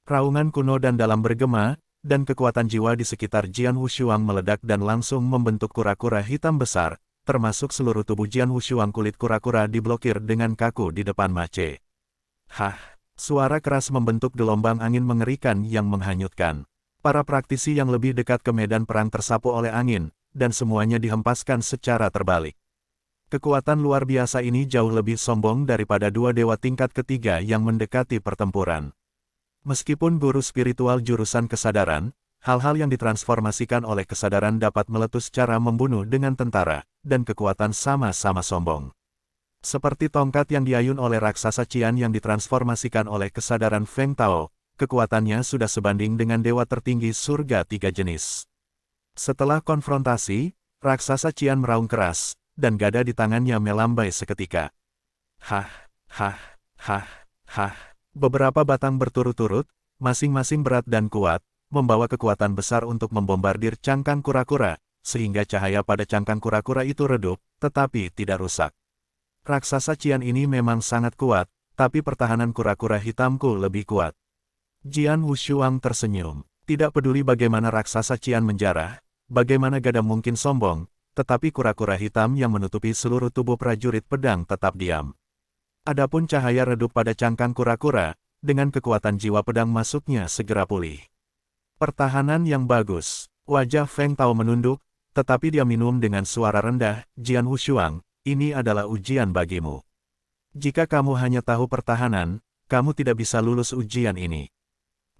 Raungan kuno dan dalam bergema, dan kekuatan jiwa di sekitar Jian Wushuang meledak dan langsung membentuk kura-kura hitam besar, termasuk seluruh tubuh Jian Wushuang. Kulit kura-kura diblokir dengan kaku di depan Mace. Hah! Suara keras membentuk gelombang angin mengerikan yang menghanyutkan. Para praktisi yang lebih dekat ke medan perang tersapu oleh angin, dan semuanya dihempaskan secara terbalik. Kekuatan luar biasa ini jauh lebih sombong daripada dua dewa tingkat ketiga yang mendekati pertempuran. Meskipun guru spiritual jurusan kesadaran, hal-hal yang ditransformasikan oleh kesadaran dapat meletus cara membunuh dengan tentara, dan kekuatan sama-sama sombong. Seperti tongkat yang diayun oleh raksasa Qian yang ditransformasikan oleh kesadaran Feng Tao, kekuatannya sudah sebanding dengan dewa tertinggi surga tiga jenis. Setelah konfrontasi, raksasa Qian meraung keras, dan gada di tangannya melambai seketika. Hah, hah, hah, hah. Beberapa batang berturut-turut, masing-masing berat dan kuat, membawa kekuatan besar untuk membombardir cangkang kura-kura, sehingga cahaya pada cangkang kura-kura itu redup, tetapi tidak rusak. Raksasa Qian ini memang sangat kuat, tapi pertahanan kura-kura hitamku lebih kuat. Jian Wushuang tersenyum. Tidak peduli bagaimana raksasa Qian menjarah, bagaimana gada mungkin sombong, tetapi kura-kura hitam yang menutupi seluruh tubuh prajurit pedang tetap diam. Adapun cahaya redup pada cangkang kura-kura, dengan kekuatan jiwa pedang masuknya segera pulih. Pertahanan yang bagus. Wajah Feng Tao menunduk, tetapi dia minum dengan suara rendah. Jian Wushuang, ini adalah ujian bagimu. Jika kamu hanya tahu pertahanan, kamu tidak bisa lulus ujian ini.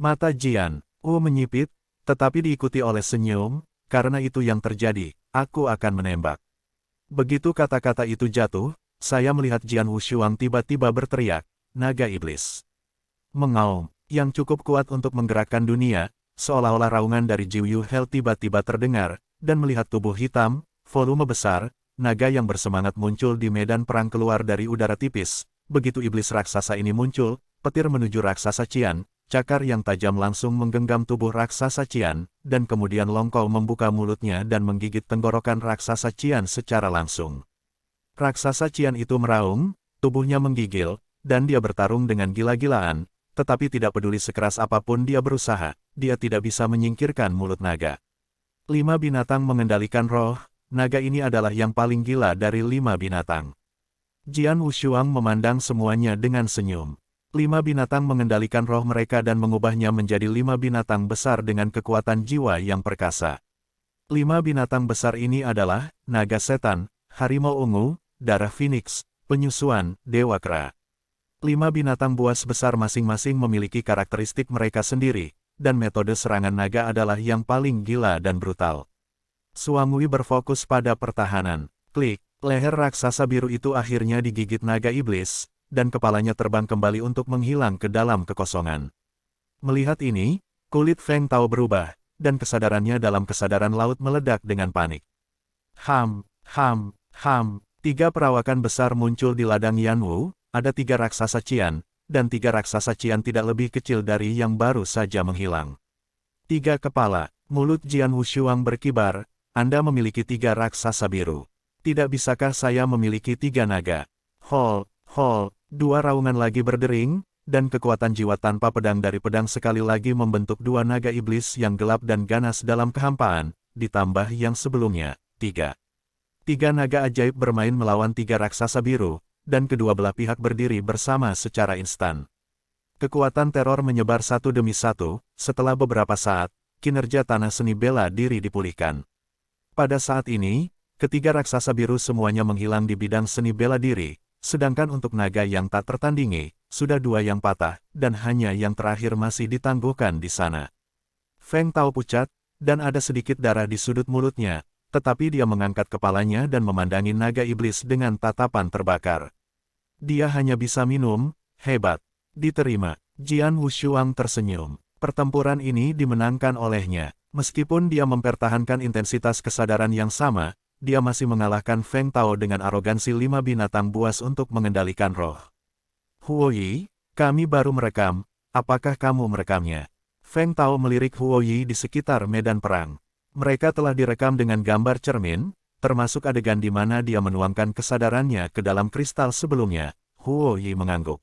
Mata Jian Wu menyipit, tetapi diikuti oleh senyum, karena itu yang terjadi, aku akan menembak. Begitu kata-kata itu jatuh, saya melihat Jian Wushuang tiba-tiba berteriak, naga iblis. Mengaum, yang cukup kuat untuk menggerakkan dunia, seolah-olah raungan dari Jiu Yu Hell tiba-tiba terdengar, dan melihat tubuh hitam, volume besar, naga yang bersemangat muncul di medan perang keluar dari udara tipis. Begitu iblis raksasa ini muncul, petir menuju raksasa Qian, cakar yang tajam langsung menggenggam tubuh raksasa Qian, dan kemudian Longkou membuka mulutnya dan menggigit tenggorokan raksasa Qian secara langsung. Raksasa Qian itu meraung, tubuhnya menggigil, dan dia bertarung dengan gila-gilaan, tetapi tidak peduli sekeras apapun dia berusaha, dia tidak bisa menyingkirkan mulut naga. 5 binatang mengendalikan roh, naga ini adalah yang paling gila dari 5 binatang. Jian Wushuang memandang semuanya dengan senyum. 5 binatang mengendalikan roh mereka dan mengubahnya menjadi 5 binatang besar dengan kekuatan jiwa yang perkasa. 5 binatang besar ini adalah, naga setan, harimau ungu, darah phoenix, penyusuan, dewa kera. 5 binatang buas besar masing-masing memiliki karakteristik mereka sendiri, dan metode serangan naga adalah yang paling gila dan brutal. Suangui berfokus pada pertahanan. Klik, leher raksasa biru itu akhirnya digigit naga iblis, dan kepalanya terbang kembali untuk menghilang ke dalam kekosongan. Melihat ini, kulit Feng Tao berubah, dan kesadarannya dalam kesadaran laut meledak dengan panik. Ham, ham, ham, 3 perawakan besar muncul di ladang Yanwu, ada 3 raksasa Qian, dan 3 raksasa Qian tidak lebih kecil dari yang baru saja menghilang. 3 kepala, mulut Jian Wushuang berkibar, Anda memiliki 3 raksasa biru. Tidak bisakah saya memiliki 3 naga? Hol, hol. 2 raungan lagi berdering, dan kekuatan jiwa tanpa pedang dari pedang sekali lagi membentuk 2 naga iblis yang gelap dan ganas dalam kehampaan, ditambah yang sebelumnya, 3. 3 naga ajaib bermain melawan 3 raksasa biru, dan kedua belah pihak berdiri bersama secara instan. Kekuatan teror menyebar satu demi satu, setelah beberapa saat, kinerja tanah seni bela diri dipulihkan. Pada saat ini, ketiga raksasa biru semuanya menghilang di bidang seni bela diri, sedangkan untuk naga yang tak tertandingi, sudah 2 yang patah, dan hanya yang terakhir masih ditangguhkan di sana. Feng Tao pucat, dan ada sedikit darah di sudut mulutnya, tetapi dia mengangkat kepalanya dan memandangi naga iblis dengan tatapan terbakar. Dia hanya bisa minum, hebat. Diterima. Jian Wushuang tersenyum. Pertempuran ini dimenangkan olehnya. Meskipun dia mempertahankan intensitas kesadaran yang sama, dia masih mengalahkan Feng Tao dengan arogansi 5 binatang buas untuk mengendalikan roh. Huoyi, kami baru merekam, apakah kamu merekamnya? Feng Tao melirik Huoyi di sekitar medan perang. Mereka telah direkam dengan gambar cermin, termasuk adegan di mana dia menuangkan kesadarannya ke dalam kristal sebelumnya. Huoyi mengangguk.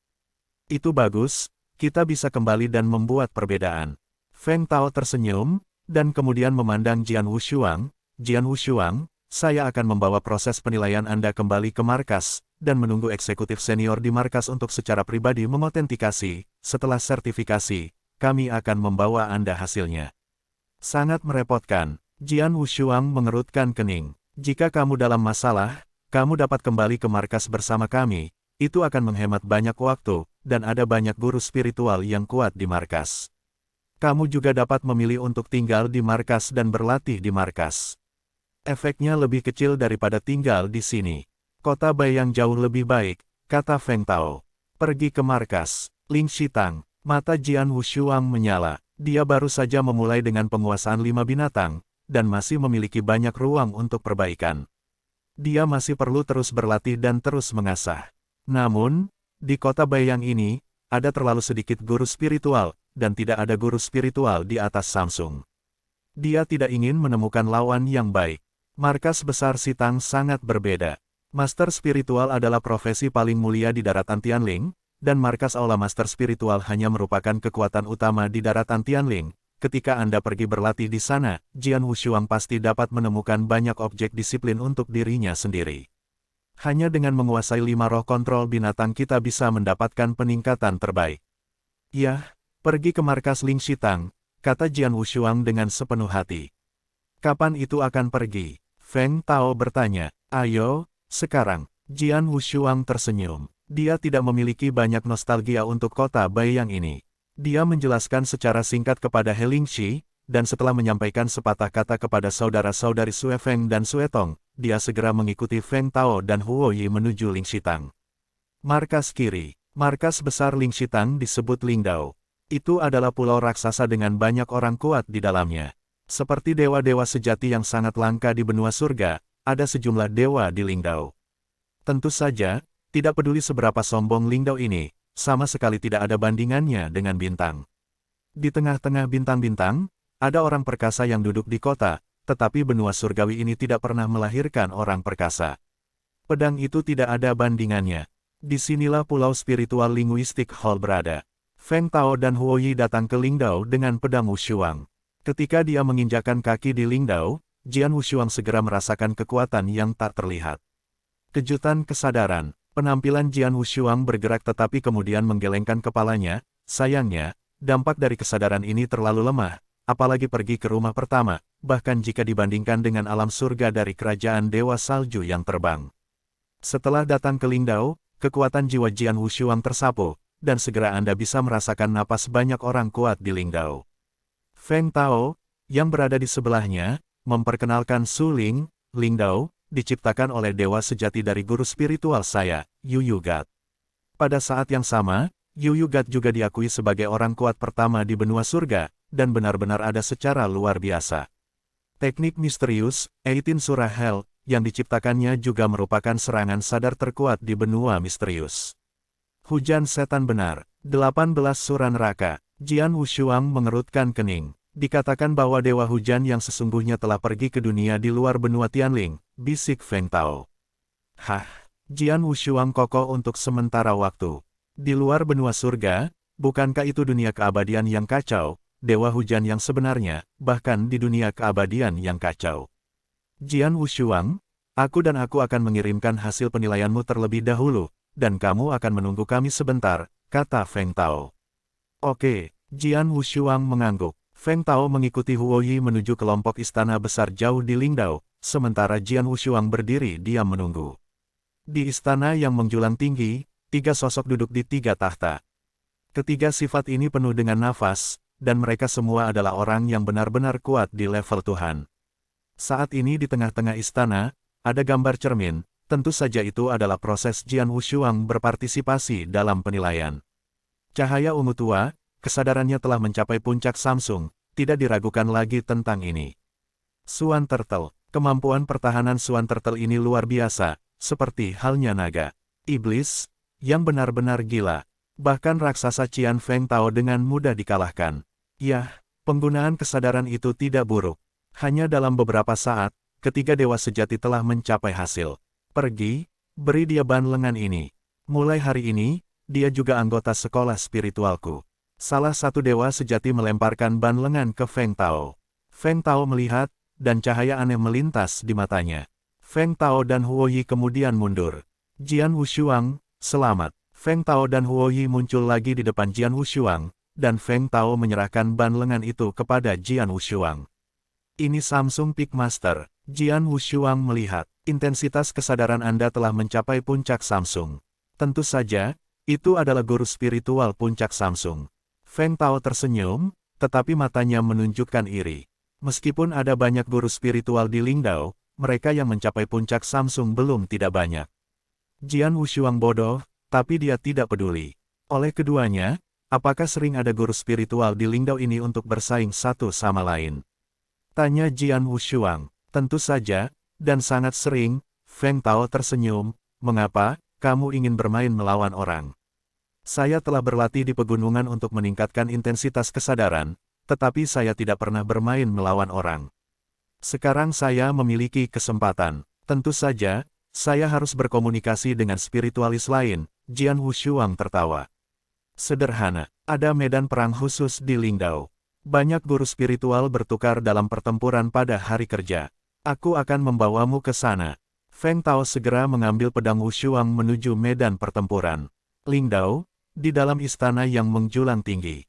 Itu bagus, kita bisa kembali dan membuat perbedaan. Feng Tao tersenyum, dan kemudian memandang Jian Wushuang. Jian Wushuang, saya akan membawa proses penilaian Anda kembali ke markas, dan menunggu eksekutif senior di markas untuk secara pribadi mengotentikasi. Setelah sertifikasi, kami akan membawa Anda hasilnya. Sangat merepotkan. Jian Wushuang mengerutkan kening. Jika kamu dalam masalah, kamu dapat kembali ke markas bersama kami. Itu akan menghemat banyak waktu, dan ada banyak guru spiritual yang kuat di markas. Kamu juga dapat memilih untuk tinggal di markas dan berlatih di markas. Efeknya lebih kecil daripada tinggal di sini. Kota Bai yang jauh lebih baik, kata Feng Tao. Pergi ke markas. Ling Shitang, mata Jian Wushuang menyala. Dia baru saja memulai dengan penguasaan 5 binatang, dan masih memiliki banyak ruang untuk perbaikan. Dia masih perlu terus berlatih dan terus mengasah. Namun, di kota Bai yang ini, ada terlalu sedikit guru spiritual, dan tidak ada guru spiritual di atas Samsung. Dia tidak ingin menemukan lawan yang baik. Markas besar Sitang sangat berbeda. Master spiritual adalah profesi paling mulia di daratan Tianling, dan markas aula master spiritual hanya merupakan kekuatan utama di daratan Tianling. Ketika Anda pergi berlatih di sana, Jian Wushuang pasti dapat menemukan banyak objek disiplin untuk dirinya sendiri. Hanya dengan menguasai 5 roh kontrol binatang kita bisa mendapatkan peningkatan terbaik. Ya, pergi ke markas Ling Shitang, kata Jian Wushuang dengan sepenuh hati. Kapan itu akan pergi? Feng Tao bertanya. Ayo, sekarang. Jian Wushuang tersenyum. Dia tidak memiliki banyak nostalgia untuk kota Bai yang ini. Dia menjelaskan secara singkat kepada He Lingxi, dan setelah menyampaikan sepatah kata kepada saudara-saudari Sue Feng dan Sue Tong, dia segera mengikuti Feng Tao dan Huo Yi menuju Ling Shitang. Markas kiri. Markas besar Ling Shitang disebut Lingdao. Itu adalah pulau raksasa dengan banyak orang kuat di dalamnya. Seperti dewa-dewa sejati yang sangat langka di benua surga, ada sejumlah dewa di Lingdao. Tentu saja, tidak peduli seberapa sombong Lingdao ini, sama sekali tidak ada bandingannya dengan bintang. Di tengah-tengah bintang-bintang, ada orang perkasa yang duduk di kota, tetapi benua surgawi ini tidak pernah melahirkan orang perkasa. Pedang itu tidak ada bandingannya. Disinilah pulau spiritual linguistik Hall berada. Feng Tao dan Huo Yi datang ke Lingdao dengan pedang Wushuang. Ketika dia menginjakkan kaki di Lingdao, Jian Wushuang segera merasakan kekuatan yang tak terlihat. Kejutan kesadaran, penampilan Jian Wushuang bergerak tetapi kemudian menggelengkan kepalanya. Sayangnya, dampak dari kesadaran ini terlalu lemah, apalagi pergi ke rumah pertama, bahkan jika dibandingkan dengan alam surga dari kerajaan Dewa Salju yang terbang. Setelah datang ke Lingdao, kekuatan jiwa Jian Wushuang tersapu, dan segera Anda bisa merasakan napas banyak orang kuat di Lingdao. Feng Tao, yang berada di sebelahnya, memperkenalkan Su Ling. Lingdao diciptakan oleh dewa sejati dari guru spiritual saya, Yu Yugat. Pada saat yang sama, Yu Yugat juga diakui sebagai orang kuat pertama di benua surga, dan benar-benar ada secara luar biasa. Teknik misterius, 18 Surah Hell, yang diciptakannya juga merupakan serangan sadar terkuat di benua misterius. Hujan setan benar, 18 Surah Neraka. Jian Wushuang mengerutkan kening. Dikatakan bahwa dewa hujan yang sesungguhnya telah pergi ke dunia di luar benua Tianling, bisik Feng Tao. Hah, Jian Wushuang kokoh untuk sementara waktu. Di luar benua surga, bukankah itu dunia keabadian yang kacau, dewa hujan yang sebenarnya, bahkan di dunia keabadian yang kacau. Jian Wushuang, aku akan mengirimkan hasil penilaianmu terlebih dahulu, dan kamu akan menunggu kami sebentar, kata Feng Tao. Oke, Jian Wushuang mengangguk. Feng Tao mengikuti Huo Yi menuju kelompok istana besar jauh di Lingdao, sementara Jian Wushuang berdiri diam menunggu. Di istana yang menjulang tinggi, 3 sosok duduk di 3 tahta. Ketiga sifat ini penuh dengan nafas, dan mereka semua adalah orang yang benar-benar kuat di level Tuhan. Saat ini di tengah-tengah istana, ada gambar cermin, tentu saja itu adalah proses Jian Wushuang berpartisipasi dalam penilaian. Cahaya ungu tua, kesadarannya telah mencapai puncak Samsung, tidak diragukan lagi tentang ini. Swan Turtle, kemampuan pertahanan Swan Turtle ini luar biasa, seperti halnya naga. Iblis, yang benar-benar gila. Bahkan raksasa Qian Feng Tao dengan mudah dikalahkan. Yah, penggunaan kesadaran itu tidak buruk. Hanya dalam beberapa saat, ketiga dewa sejati telah mencapai hasil. Pergi, beri dia ban lengan ini. Mulai hari ini, dia juga anggota sekolah spiritualku. Salah satu dewa sejati melemparkan ban lengan ke Feng Tao. Feng Tao melihat, dan cahaya aneh melintas di matanya. Feng Tao dan Huo Yi kemudian mundur. Jian Wushuang, selamat. Feng Tao dan Huo Yi muncul lagi di depan Jian Wushuang, dan Feng Tao menyerahkan ban lengan itu kepada Jian Wushuang. Ini Samsung Peak Master. Jian Wushuang melihat, intensitas kesadaran Anda telah mencapai puncak Samsung. Tentu saja, itu adalah guru spiritual puncak Samsung. Feng Tao tersenyum, tetapi matanya menunjukkan iri. Meskipun ada banyak guru spiritual di Lingdao, mereka yang mencapai puncak Samsung belum tidak banyak. Jian Wushuang bodoh, tapi dia tidak peduli. Oleh keduanya, apakah sering ada guru spiritual di Lingdao ini untuk bersaing satu sama lain? Tanya Jian Wushuang. Tentu saja, dan sangat sering. Feng Tao tersenyum. Mengapa kamu ingin bermain melawan orang? Saya telah berlatih di pegunungan untuk meningkatkan intensitas kesadaran, tetapi saya tidak pernah bermain melawan orang. Sekarang saya memiliki kesempatan. Tentu saja, saya harus berkomunikasi dengan spiritualis lain. Jian Wushuang tertawa. Sederhana, ada medan perang khusus di Lingdao. Banyak guru spiritual bertukar dalam pertempuran pada hari kerja. Aku akan membawamu ke sana. Feng Tao segera mengambil pedang Wushuang menuju medan pertempuran. Lingdao, di dalam istana yang menjulang tinggi.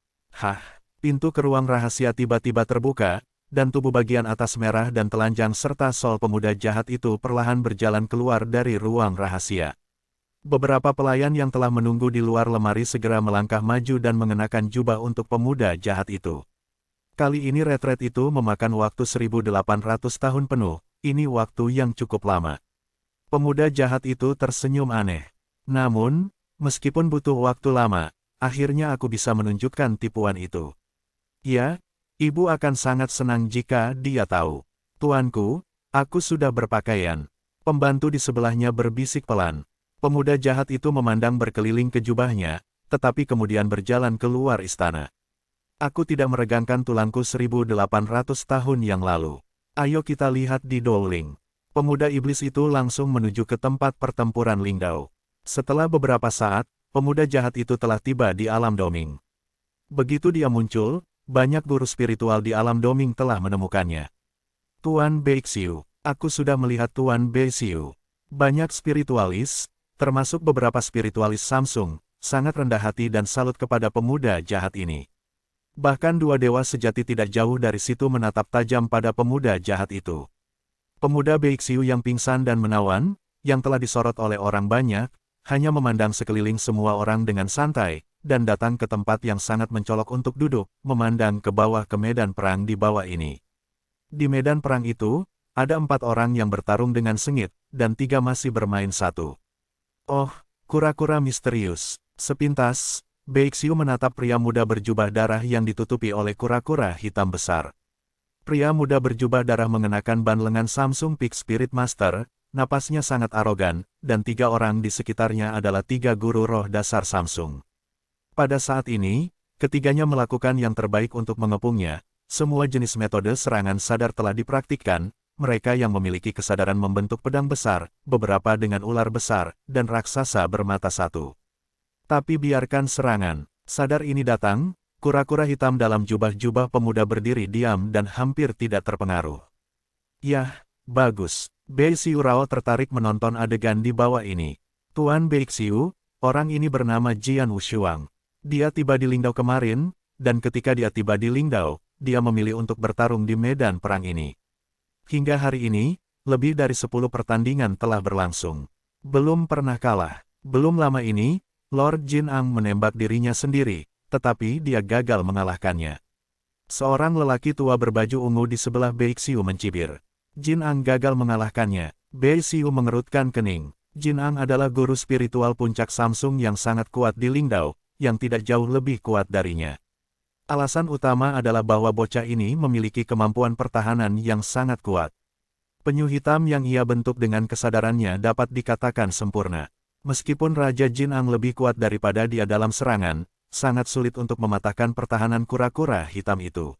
Pintu ke ruang rahasia tiba-tiba terbuka, dan tubuh bagian atas merah dan telanjang serta sol pemuda jahat itu perlahan berjalan keluar dari ruang rahasia. Beberapa pelayan yang telah menunggu di luar lemari segera melangkah maju dan mengenakan jubah untuk pemuda jahat itu. Kali ini retret itu memakan waktu 1800 tahun penuh, ini waktu yang cukup lama. Pemuda jahat itu tersenyum aneh. Namun, meskipun butuh waktu lama, akhirnya aku bisa menunjukkan tipuan itu. Ya, ibu akan sangat senang jika dia tahu. Tuanku, aku sudah berpakaian. Pembantu di sebelahnya berbisik pelan. Pemuda jahat itu memandang berkeliling ke jubahnya, tetapi kemudian berjalan keluar istana. Aku tidak meregangkan tulangku 1800 tahun yang lalu. Ayo kita lihat di Dowling. Pemuda iblis itu langsung menuju ke tempat pertempuran Lingdao. Setelah beberapa saat, pemuda jahat itu telah tiba di alam Doming. Begitu dia muncul, banyak guru spiritual di alam Doming telah menemukannya. Tuan Beixiu, aku sudah melihat Tuan Beixiu. Banyak spiritualis, termasuk beberapa spiritualis Samsung, sangat rendah hati dan salut kepada pemuda jahat ini. Bahkan dua dewa sejati tidak jauh dari situ menatap tajam pada pemuda jahat itu. Pemuda Beixiu yang pingsan dan menawan, yang telah disorot oleh orang banyak, hanya memandang sekeliling semua orang dengan santai, dan datang ke tempat yang sangat mencolok untuk duduk, memandang ke bawah ke medan perang di bawah ini. Di medan perang itu, ada 4 orang yang bertarung dengan sengit, dan 3 masih bermain satu. Oh, kura-kura misterius. Sepintas, Beixiu menatap pria muda berjubah darah yang ditutupi oleh kura-kura hitam besar. Pria muda berjubah darah mengenakan ban lengan Samsung Peak Spirit Master, napasnya sangat arogan, dan 3 orang di sekitarnya adalah 3 guru roh dasar Samsung. Pada saat ini, ketiganya melakukan yang terbaik untuk mengepungnya. Semua jenis metode serangan sadar telah dipraktikkan, mereka yang memiliki kesadaran membentuk pedang besar, beberapa dengan ular besar, dan raksasa bermata satu. Tapi biarkan serangan sadar ini datang, kura-kura hitam dalam jubah-jubah pemuda berdiri diam dan hampir tidak terpengaruh. Yah, bagus. Beixiu Rao tertarik menonton adegan di bawah ini. Tuan Beixiu, orang ini bernama Jian Wushuang. Dia tiba di Lingdao kemarin, dan ketika dia tiba di Lingdao, dia memilih untuk bertarung di medan perang ini. Hingga hari ini, lebih dari 10 pertandingan telah berlangsung. Belum pernah kalah. Belum lama ini, Lord Jin Ang menembak dirinya sendiri, tetapi dia gagal mengalahkannya. Seorang lelaki tua berbaju ungu di sebelah Beixiu mencibir. Jin Ang gagal mengalahkannya. Beixiu mengerutkan kening. Jin Ang adalah guru spiritual puncak Samsung yang sangat kuat di Lingdao, yang tidak jauh lebih kuat darinya. Alasan utama adalah bahwa bocah ini memiliki kemampuan pertahanan yang sangat kuat. Penyu hitam yang ia bentuk dengan kesadarannya dapat dikatakan sempurna. Meskipun Raja Jin Ang lebih kuat daripada dia dalam serangan, sangat sulit untuk mematahkan pertahanan kura-kura hitam itu.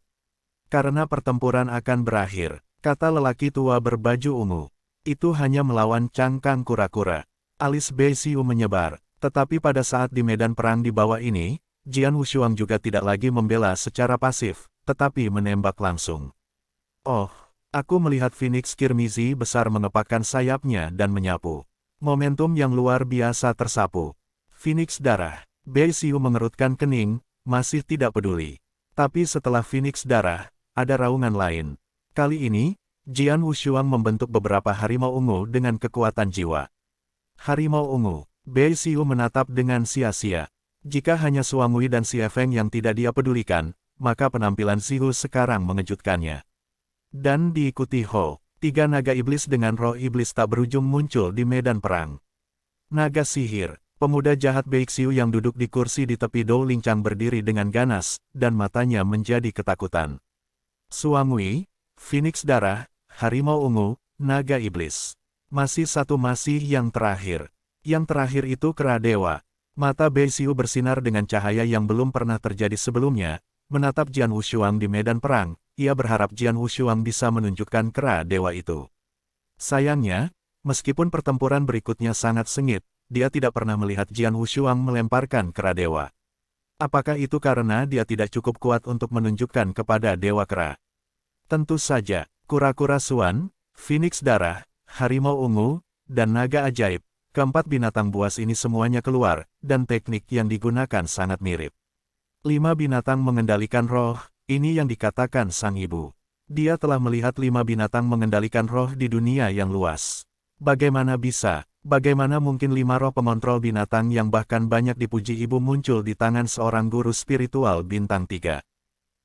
Karena pertempuran akan berakhir, kata lelaki tua berbaju ungu. Itu hanya melawan cangkang kura-kura. Alis Beixiu menyebar. Tetapi pada saat di medan perang di bawah ini, Jian Wushuang juga tidak lagi membela secara pasif, tetapi menembak langsung. Oh, aku melihat Phoenix Kirmizi besar mengepakkan sayapnya dan menyapu. Momentum yang luar biasa tersapu. Phoenix darah. Bei Xiu mengerutkan kening, masih tidak peduli. Tapi setelah Phoenix darah, ada raungan lain. Kali ini, Jian Wushuang membentuk beberapa harimau ungu dengan kekuatan jiwa. Harimau ungu. Bei Xiu menatap dengan sia-sia. Jika hanya Suangui dan Xie Feng yang tidak dia pedulikan, maka penampilan Xiu sekarang mengejutkannya. Dan diikuti Ho, 3 naga iblis dengan roh iblis tak berujung muncul di medan perang. Naga sihir, pemuda jahat Bei Xiu yang duduk di kursi di tepi Dou Lincang berdiri dengan ganas, dan matanya menjadi ketakutan. Suangui, Phoenix darah, harimau ungu, naga iblis. Masih yang terakhir. Yang terakhir itu kera dewa. Mata Bei Xiu bersinar dengan cahaya yang belum pernah terjadi sebelumnya, menatap Jian Wushuang di medan perang, ia berharap Jian Wushuang bisa menunjukkan kera dewa itu. Sayangnya, meskipun pertempuran berikutnya sangat sengit, dia tidak pernah melihat Jian Wushuang melemparkan kera dewa. Apakah itu karena dia tidak cukup kuat untuk menunjukkan kepada dewa kera? Tentu saja, kura-kura Suan, Phoenix darah, harimau ungu, dan naga ajaib. Keempat binatang buas ini semuanya keluar, dan teknik yang digunakan sangat mirip. 5 binatang mengendalikan roh, ini yang dikatakan sang ibu. Dia telah melihat 5 binatang mengendalikan roh di dunia yang luas. Bagaimana mungkin 5 roh pengontrol binatang yang bahkan banyak dipuji ibu muncul di tangan seorang guru spiritual bintang 3.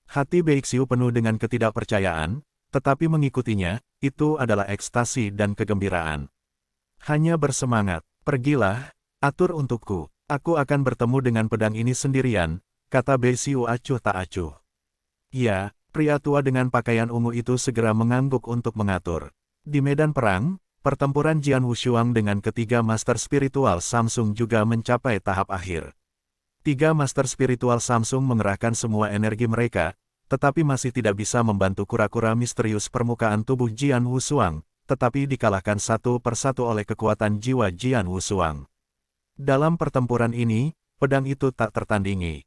Hati Bei Xiu penuh dengan ketidakpercayaan, tetapi mengikutinya, itu adalah ekstasi dan kegembiraan. Hanya bersemangat, pergilah, atur untukku, aku akan bertemu dengan pedang ini sendirian, kata Bei Xiu acuh tak acuh. Ya, pria tua dengan pakaian ungu itu segera mengangguk untuk mengatur. Di medan perang, pertempuran Jian Wushuang dengan ketiga master spiritual Samsung juga mencapai tahap akhir. 3 master spiritual Samsung mengerahkan semua energi mereka, tetapi masih tidak bisa membantu kura-kura misterius permukaan tubuh Jian Wushuang, tetapi dikalahkan satu persatu oleh kekuatan jiwa Jian Wushuang. Dalam pertempuran ini, pedang itu tak tertandingi.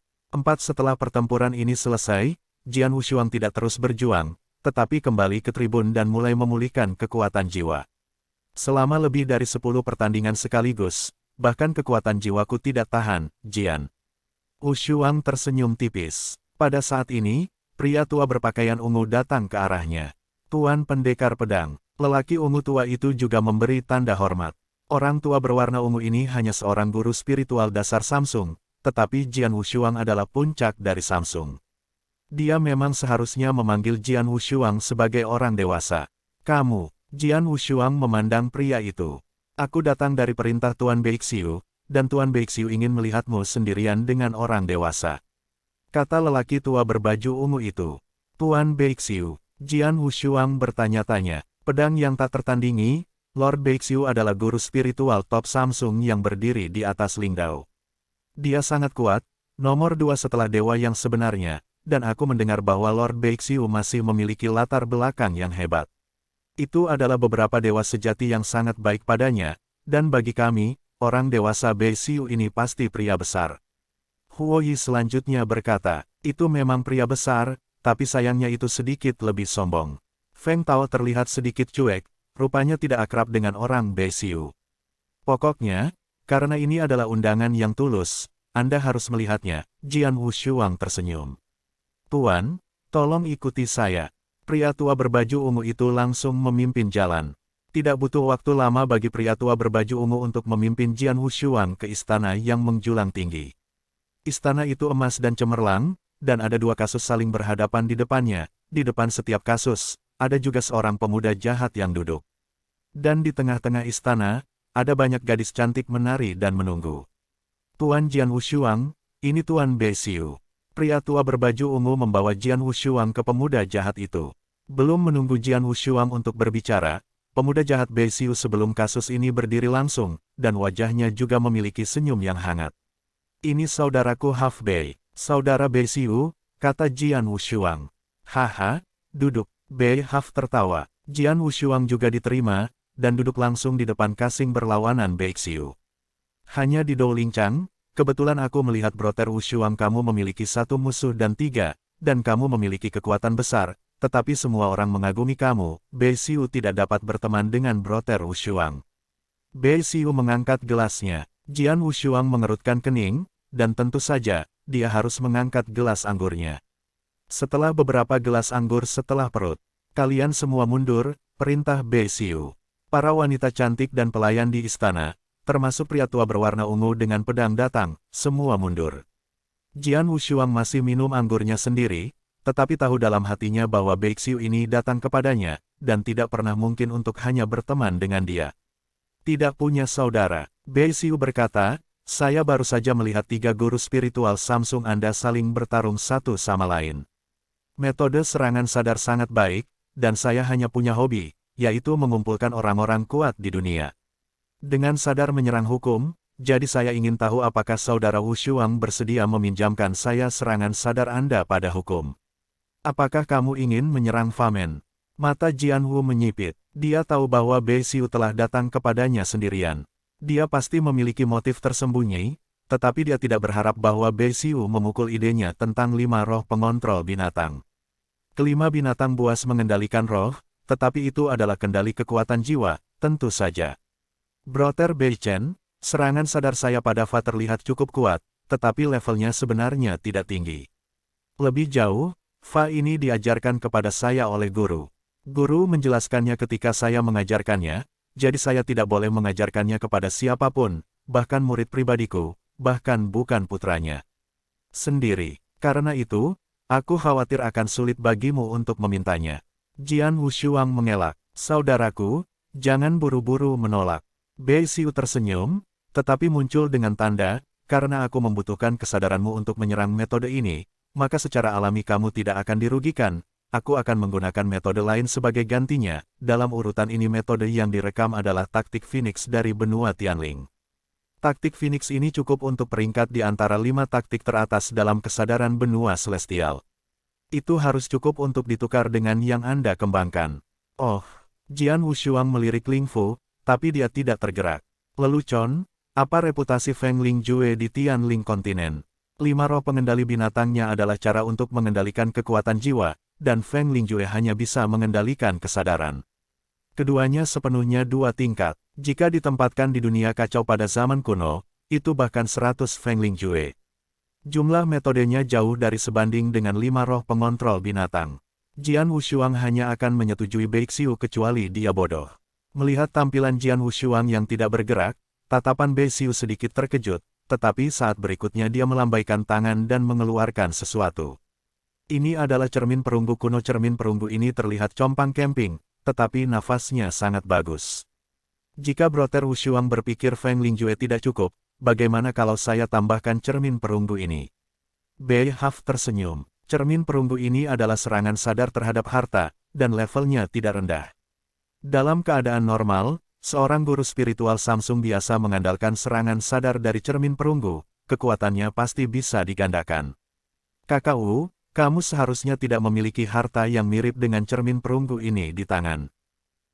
Setelah pertempuran ini selesai, Jian Wushuang tidak terus berjuang, tetapi kembali ke tribun dan mulai memulihkan kekuatan jiwa. Selama lebih dari 10 pertandingan sekaligus, bahkan kekuatan jiwaku tidak tahan, Jian. Wushuang tersenyum tipis. Pada saat ini, pria tua berpakaian ungu datang ke arahnya. Tuan Pendekar Pedang. Lelaki ungu tua itu juga memberi tanda hormat. Orang tua berwarna ungu ini hanya seorang guru spiritual dasar Samsung, tetapi Jian Wushuang adalah puncak dari Samsung. Dia memang seharusnya memanggil Jian Wushuang sebagai orang dewasa. Kamu, Jian Wushuang memandang pria itu. Aku datang dari perintah Tuan Bei Xiu, dan Tuan Bei Xiu ingin melihatmu sendirian dengan orang dewasa. Kata lelaki tua berbaju ungu itu. Tuan Bei Xiu, Jian Wushuang bertanya-tanya. Pedang yang tak tertandingi, Lord Bei Xiu adalah guru spiritual top Samsung yang berdiri di atas Lingdao. Dia sangat kuat, nomor 2 setelah dewa yang sebenarnya, dan aku mendengar bahwa Lord Bei Xiu masih memiliki latar belakang yang hebat. Itu adalah beberapa dewa sejati yang sangat baik padanya, dan bagi kami, orang dewasa Bei Xiu ini pasti pria besar. Huo Yi selanjutnya berkata, itu memang pria besar, tapi sayangnya itu sedikit lebih sombong. Feng Tao terlihat sedikit cuek, rupanya tidak akrab dengan orang Bei Xiu. Pokoknya, karena ini adalah undangan yang tulus, Anda harus melihatnya, Jian Wushuang tersenyum. Tuan, tolong ikuti saya. Pria tua berbaju ungu itu langsung memimpin jalan. Tidak butuh waktu lama bagi pria tua berbaju ungu untuk memimpin Jian Wushuang ke istana yang menjulang tinggi. Istana itu emas dan cemerlang, dan ada 2 kasus saling berhadapan di depannya. Di depan setiap kasus, ada juga seorang pemuda jahat yang duduk. Dan di tengah-tengah istana, ada banyak gadis cantik menari dan menunggu. Tuan Jian Wushuang, ini Tuan Bei Xiu. Pria tua berbaju ungu membawa Jian Wushuang ke pemuda jahat itu. Belum menunggu Jian Wushuang untuk berbicara, pemuda jahat Bei Xiu sebelum kasus ini berdiri langsung, dan wajahnya juga memiliki senyum yang hangat. Ini saudaraku Half Bei, saudara Bei Xiu, kata Jian Wushuang. Haha, duduk. Bei Half tertawa. Jian Wushuang juga diterima, dan duduk langsung di depan kasing berlawanan Bei Xiu. Hanya di Dou Lincang, kebetulan aku melihat Brother Wushuang kamu memiliki satu musuh dan tiga, dan kamu memiliki kekuatan besar, tetapi semua orang mengagumi kamu. Bei Xiu tidak dapat berteman dengan Brother Wushuang. Bei Xiu mengangkat gelasnya. Jian Wushuang mengerutkan kening, dan tentu saja, dia harus mengangkat gelas anggurnya. Setelah beberapa gelas anggur setelah perut, kalian semua mundur, perintah Bei Xiu. Para wanita cantik dan pelayan di istana, termasuk pria tua berwarna ungu dengan pedang datang, semua mundur. Jian Wushuang masih minum anggurnya sendiri, tetapi tahu dalam hatinya bahwa Bei Xiu ini datang kepadanya, dan tidak pernah mungkin untuk hanya berteman dengan dia. Tidak punya saudara, Bei Xiu berkata, saya baru saja melihat tiga guru spiritual Samsung Anda saling bertarung satu sama lain. Metode serangan sadar sangat baik, dan saya hanya punya hobi, yaitu mengumpulkan orang-orang kuat di dunia. Dengan sadar menyerang hukum, jadi saya ingin tahu apakah saudara Wushuang bersedia meminjamkan saya serangan sadar Anda pada hukum. Apakah kamu ingin menyerang Famen? Mata Jian Wu menyipit. Dia tahu bahwa Bei Xiu telah datang kepadanya sendirian. Dia pasti memiliki motif tersembunyi, tetapi dia tidak berharap bahwa Bei Xiu memukul idenya tentang 5 roh pengontrol binatang. Kelima binatang buas mengendalikan roh, tetapi itu adalah kendali kekuatan jiwa, tentu saja. Brother Bei Chen, serangan sadar saya pada Fa terlihat cukup kuat, tetapi levelnya sebenarnya tidak tinggi. Lebih jauh, Fa ini diajarkan kepada saya oleh guru. Guru menjelaskannya ketika saya mengajarkannya, jadi saya tidak boleh mengajarkannya kepada siapapun, bahkan murid pribadiku, bahkan bukan putranya sendiri. Karena itu, aku khawatir akan sulit bagimu untuk memintanya. Jian Wushuang mengelak. Saudaraku, jangan buru-buru menolak. Bei Xiu tersenyum, tetapi muncul dengan tanda, karena aku membutuhkan kesadaranmu untuk menyerang metode ini, maka secara alami kamu tidak akan dirugikan. Aku akan menggunakan metode lain sebagai gantinya. Dalam urutan ini metode yang direkam adalah taktik Phoenix dari benua Tianling. Taktik Phoenix ini cukup untuk peringkat di antara 5 taktik teratas dalam kesadaran benua celestial. Itu harus cukup untuk ditukar dengan yang Anda kembangkan. Oh, Jian Wushuang melirik Ling Fu, tapi dia tidak tergerak. Lelucon, apa reputasi Feng Lingjue di Tianling kontinen? 5 roh pengendali binatangnya adalah cara untuk mengendalikan kekuatan jiwa, dan Feng Lingjue hanya bisa mengendalikan kesadaran. Keduanya sepenuhnya 2 tingkat. Jika ditempatkan di dunia kacau pada zaman kuno, itu bahkan 100 Feng Lingjue. Jumlah metodenya jauh dari sebanding dengan 5 roh pengontrol binatang. Jian Wushuang hanya akan menyetujui Bei Xiu kecuali dia bodoh. Melihat tampilan Jian Wushuang yang tidak bergerak, tatapan Bei Xiu sedikit terkejut, tetapi saat berikutnya dia melambaikan tangan dan mengeluarkan sesuatu. Ini adalah cermin perunggu kuno. Cermin perunggu ini terlihat compang camping, tetapi nafasnya sangat bagus. Jika Brother Wushuang berpikir Feng Lingjue tidak cukup, bagaimana kalau saya tambahkan cermin perunggu ini? Bei Haf tersenyum. Cermin perunggu ini adalah serangan sadar terhadap harta, dan levelnya tidak rendah. Dalam keadaan normal, seorang guru spiritual Samsung biasa mengandalkan serangan sadar dari cermin perunggu, kekuatannya pasti bisa digandakan. Kakak Wu, kamu seharusnya tidak memiliki harta yang mirip dengan cermin perunggu ini di tangan.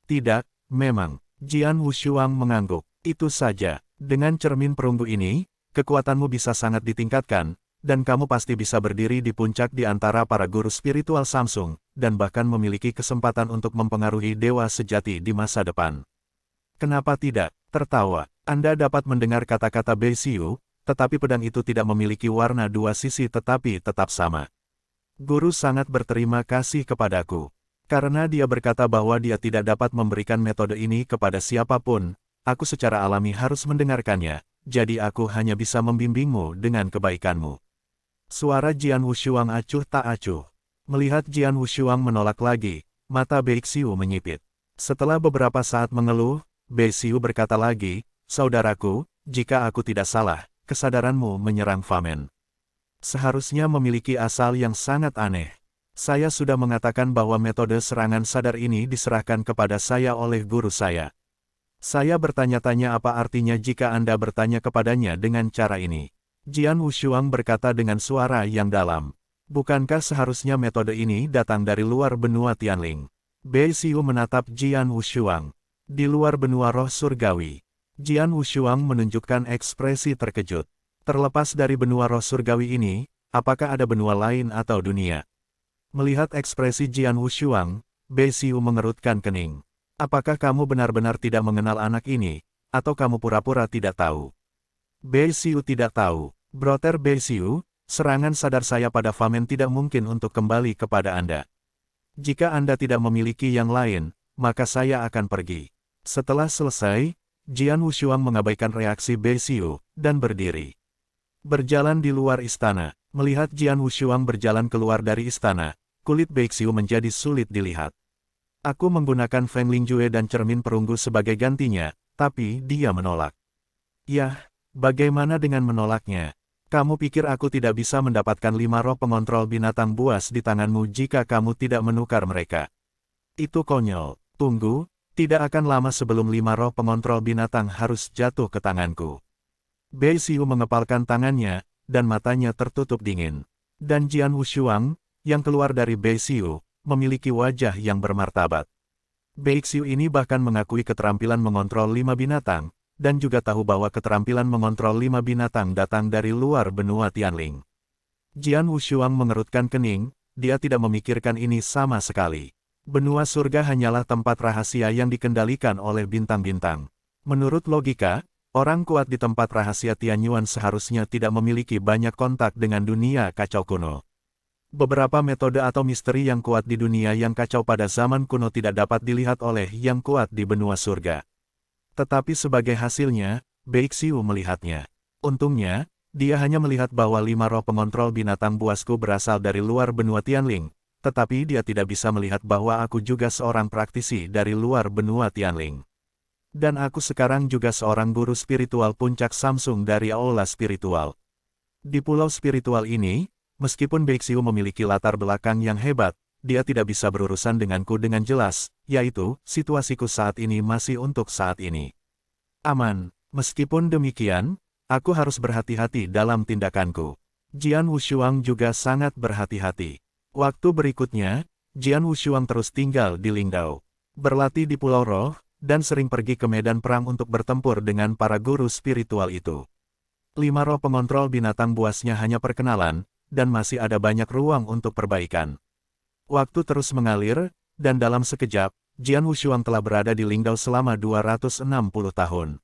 Tidak, memang. Jian Wushuang mengangguk. Itu saja. Dengan cermin perunggu ini, kekuatanmu bisa sangat ditingkatkan, dan kamu pasti bisa berdiri di puncak di antara para guru spiritual Samsung, dan bahkan memiliki kesempatan untuk mempengaruhi dewa sejati di masa depan. Kenapa tidak? Tertawa. Anda dapat mendengar kata-kata Bei Xiu, tetapi pedang itu tidak memiliki warna 2 sisi tetapi tetap sama. Guru sangat berterima kasih kepadaku. Karena dia berkata bahwa dia tidak dapat memberikan metode ini kepada siapapun, aku secara alami harus mendengarkannya, jadi aku hanya bisa membimbingmu dengan kebaikanmu. Suara Jian Wushuang acuh tak acuh. Melihat Jian Wushuang menolak lagi, mata Bei Xiu menyipit. Setelah beberapa saat mengeluh, Bei Xiu berkata lagi, saudaraku, jika aku tidak salah, kesadaranmu menyerang Famen. Seharusnya memiliki asal yang sangat aneh. Saya sudah mengatakan bahwa metode serangan sadar ini diserahkan kepada saya oleh guru saya. Saya bertanya-tanya apa artinya jika Anda bertanya kepadanya dengan cara ini. Jian Wushuang berkata dengan suara yang dalam. Bukankah seharusnya metode ini datang dari luar benua Tianling? Bei Xiu menatap Jian Wushuang. Di luar benua roh surgawi. Jian Wushuang menunjukkan ekspresi terkejut. Terlepas dari benua roh surgawi ini, apakah ada benua lain atau dunia? Melihat ekspresi Jian Wushuang, Bei Xiu mengerutkan kening. Apakah kamu benar-benar tidak mengenal anak ini, atau kamu pura-pura tidak tahu? Bei Xiu tidak tahu. Brother Bei Xiu, serangan sadar saya pada Famen tidak mungkin untuk kembali kepada Anda. Jika Anda tidak memiliki yang lain, maka saya akan pergi. Setelah selesai, Jian Wushuang mengabaikan reaksi Bei Xiu, dan berdiri. Berjalan di luar istana, melihat Jian Wushuang berjalan keluar dari istana, kulit Bei Xiu menjadi sulit dilihat. Aku menggunakan Feng Lingjue dan cermin perunggu sebagai gantinya, tapi dia menolak. Yah, bagaimana dengan menolaknya? Kamu pikir aku tidak bisa mendapatkan 5 roh pengontrol binatang buas di tanganmu jika kamu tidak menukar mereka? Itu konyol. Tunggu, tidak akan lama sebelum 5 roh pengontrol binatang harus jatuh ke tanganku. Bei Xiu mengepalkan tangannya, dan matanya tertutup dingin. Dan Jian Wushuang, yang keluar dari Bei Xiu, memiliki wajah yang bermartabat. Bei Xiu ini bahkan mengakui keterampilan mengontrol 5 binatang, dan juga tahu bahwa keterampilan mengontrol 5 binatang datang dari luar benua Tianling. Jian Wushuang mengerutkan kening, dia tidak memikirkan ini sama sekali. Benua surga hanyalah tempat rahasia yang dikendalikan oleh bintang-bintang. Menurut logika, orang kuat di tempat rahasia Tianyuan seharusnya tidak memiliki banyak kontak dengan dunia kacau kuno. Beberapa metode atau misteri yang kuat di dunia yang kacau pada zaman kuno tidak dapat dilihat oleh yang kuat di benua surga. Tetapi sebagai hasilnya, Bei Xiu melihatnya. Untungnya, dia hanya melihat bahwa 5 roh pengontrol binatang buasku berasal dari luar benua Tianling, tetapi dia tidak bisa melihat bahwa aku juga seorang praktisi dari luar benua Tianling. Dan aku sekarang juga seorang guru spiritual puncak Samsung dari Aula Spiritual. Di pulau spiritual ini, meskipun Bei Xiu memiliki latar belakang yang hebat, dia tidak bisa berurusan denganku dengan jelas, yaitu, situasiku saat ini masih untuk saat ini. Aman, meskipun demikian, aku harus berhati-hati dalam tindakanku. Jian Wushuang juga sangat berhati-hati. Waktu berikutnya, Jian Wushuang terus tinggal di Lingdao. Berlatih di Pulau Roh, dan sering pergi ke medan perang untuk bertempur dengan para guru spiritual itu. 5 roh pengontrol binatang buasnya hanya perkenalan, dan masih ada banyak ruang untuk perbaikan. Waktu terus mengalir, dan dalam sekejap, Jian Wushuang telah berada di Lingdao selama 260 tahun.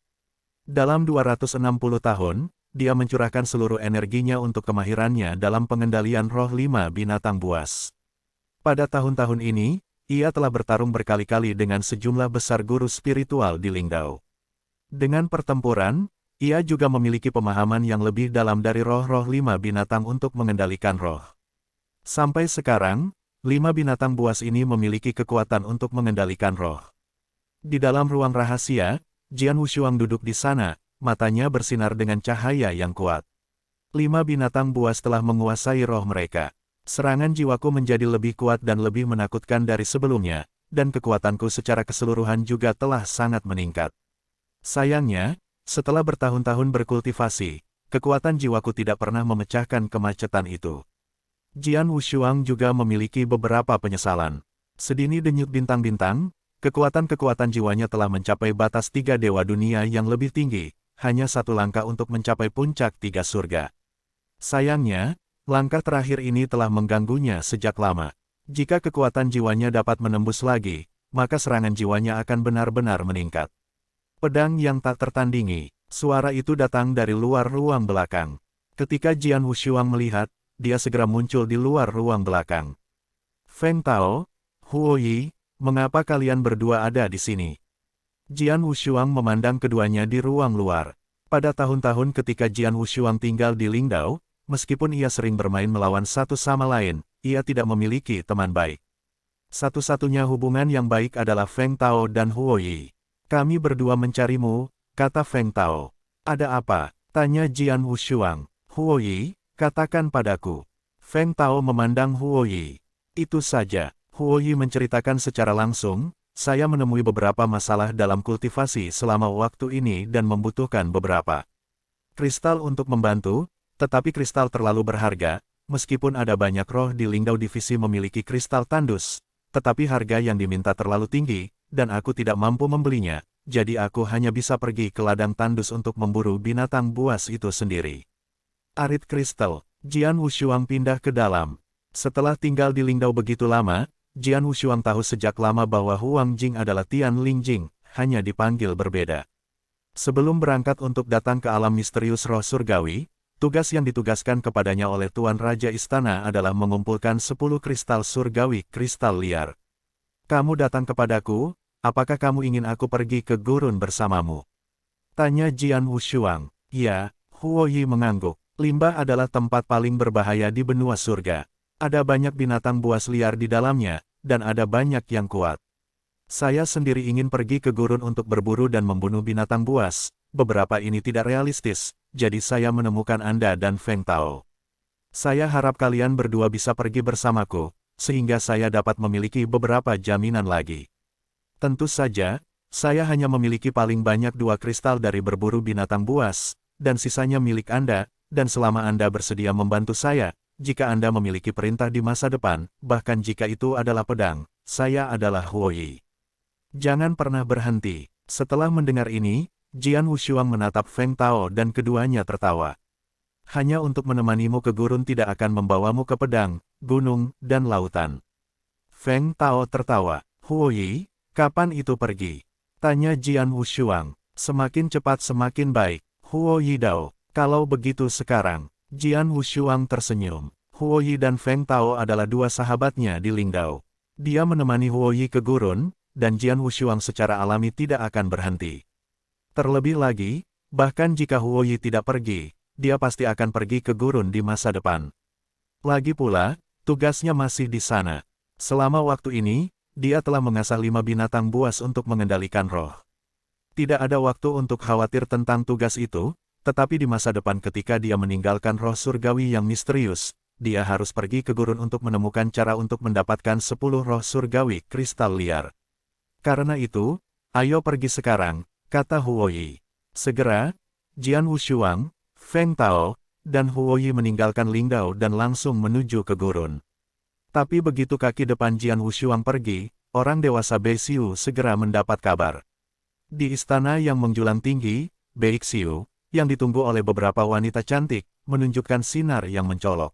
Dalam 260 tahun, dia mencurahkan seluruh energinya untuk kemahirannya dalam pengendalian roh 5 binatang buas. Pada tahun-tahun ini, ia telah bertarung berkali-kali dengan sejumlah besar guru spiritual di Lingdao. Dengan pertempuran, ia juga memiliki pemahaman yang lebih dalam dari roh-roh 5 binatang untuk mengendalikan roh. Sampai sekarang, 5 binatang buas ini memiliki kekuatan untuk mengendalikan roh. Di dalam ruang rahasia, Jian Wushuang duduk di sana, matanya bersinar dengan cahaya yang kuat. 5 binatang buas telah menguasai roh mereka. Serangan jiwaku menjadi lebih kuat dan lebih menakutkan dari sebelumnya, dan kekuatanku secara keseluruhan juga telah sangat meningkat. Sayangnya, setelah bertahun-tahun berkultivasi, kekuatan jiwaku tidak pernah memecahkan kemacetan itu. Jian Wushuang juga memiliki beberapa penyesalan. Sedini denyut bintang-bintang, kekuatan-kekuatan jiwanya telah mencapai batas 3 dewa dunia yang lebih tinggi, hanya satu langkah untuk mencapai puncak 3 surga. Sayangnya, langkah terakhir ini telah mengganggunya sejak lama. Jika kekuatan jiwanya dapat menembus lagi, maka serangan jiwanya akan benar-benar meningkat. Pedang yang tak tertandingi, suara itu datang dari luar ruang belakang. Ketika Jian Wushuang melihat, dia segera muncul di luar ruang belakang. Feng Tao, Huo Yi, mengapa kalian berdua ada di sini? Jian Wushuang memandang keduanya di ruang luar. Pada tahun-tahun ketika Jian Wushuang tinggal di Lingdao, meskipun ia sering bermain melawan satu sama lain, ia tidak memiliki teman baik. Satu-satunya hubungan yang baik adalah Feng Tao dan Huo Yi. Kami berdua mencarimu, kata Feng Tao. Ada apa? Tanya Jian Wushuang. Huo Yi, katakan padaku. Feng Tao memandang Huo Yi. Itu saja. Huo Yi menceritakan secara langsung, saya menemui beberapa masalah dalam kultivasi selama waktu ini dan membutuhkan beberapa kristal untuk membantu, tetapi kristal terlalu berharga, meskipun ada banyak roh di Lingdao divisi memiliki kristal tandus, tetapi harga yang diminta terlalu tinggi, dan aku tidak mampu membelinya, jadi aku hanya bisa pergi ke ladang tandus untuk memburu binatang buas itu sendiri. Arit kristal. Jian Wushuang pindah ke dalam. Setelah tinggal di Lingdao begitu lama, Jian Wushuang tahu sejak lama bahwa Huang Jing adalah Tian Lingjing, hanya dipanggil berbeda. Sebelum berangkat untuk datang ke alam misterius roh surgawi, tugas yang ditugaskan kepadanya oleh Tuan Raja Istana adalah mengumpulkan 10 kristal surgawi, kristal liar. Kamu datang kepadaku, apakah kamu ingin aku pergi ke gurun bersamamu? Tanya Jian Wushuang. Ya, Huo Yi mengangguk. Limbah adalah tempat paling berbahaya di benua surga. Ada banyak binatang buas liar di dalamnya, dan ada banyak yang kuat. Saya sendiri ingin pergi ke gurun untuk berburu dan membunuh binatang buas. Beberapa ini tidak realistis, jadi saya menemukan Anda dan Feng Tao. Saya harap kalian berdua bisa pergi bersamaku, sehingga saya dapat memiliki beberapa jaminan lagi. Tentu saja, saya hanya memiliki paling banyak 2 kristal dari berburu binatang buas, dan sisanya milik Anda, dan selama Anda bersedia membantu saya, jika Anda memiliki perintah di masa depan, bahkan jika itu adalah pedang, saya adalah Huo Yi. Jangan pernah berhenti. Setelah mendengar ini, Jian Wushuang menatap Feng Tao dan keduanya tertawa. Hanya untuk menemanimu ke gurun tidak akan membawamu ke pedang, gunung, dan lautan. Feng Tao tertawa. Huo Yi, kapan itu pergi? Tanya Jian Wushuang. Semakin cepat semakin baik. Huo Yi Dao. Kalau begitu sekarang, Jian Wushuang tersenyum. Huo Yi dan Feng Tao adalah 2 sahabatnya di Lingdao. Dia menemani Huo Yi ke gurun, dan Jian Wushuang secara alami tidak akan berhenti. Terlebih lagi, bahkan jika Huo Yi tidak pergi, dia pasti akan pergi ke gurun di masa depan. Lagi pula, tugasnya masih di sana. Selama waktu ini, dia telah mengasah 5 binatang buas untuk mengendalikan roh. Tidak ada waktu untuk khawatir tentang tugas itu, tetapi di masa depan ketika dia meninggalkan roh surgawi yang misterius, dia harus pergi ke gurun untuk menemukan cara untuk mendapatkan 10 roh surgawi kristal liar. Karena itu, ayo pergi sekarang, kata Huo Yi. Segera, Jian Wushuang, Feng Tao, dan Huo Yi meninggalkan Lingdao dan langsung menuju ke gurun. Tapi begitu kaki depan Jian Wushuang pergi, orang dewasa Bei Xiu segera mendapat kabar. Di istana yang menjulang tinggi, Bei Xiu, yang ditunggu oleh beberapa wanita cantik, menunjukkan sinar yang mencolok.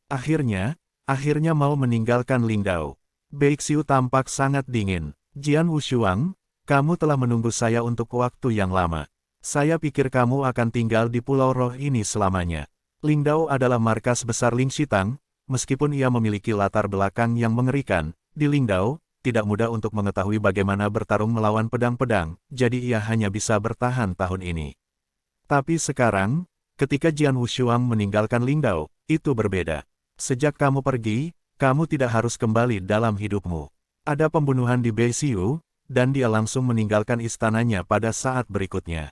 Akhirnya mau meninggalkan Lingdao. Bei Xiu tampak sangat dingin. Jian Wushuang, kamu telah menunggu saya untuk waktu yang lama. Saya pikir kamu akan tinggal di Pulau Roh ini selamanya. Lingdao adalah markas besar Ling Shitang, meskipun ia memiliki latar belakang yang mengerikan. Di Lingdao, tidak mudah untuk mengetahui bagaimana bertarung melawan pedang-pedang, jadi ia hanya bisa bertahan tahun ini. Tapi sekarang, ketika Jian Wushuang meninggalkan Lingdao, itu berbeda. Sejak kamu pergi, kamu tidak harus kembali dalam hidupmu. Ada pembunuhan di Bei Xiu, dan dia langsung meninggalkan istananya pada saat berikutnya.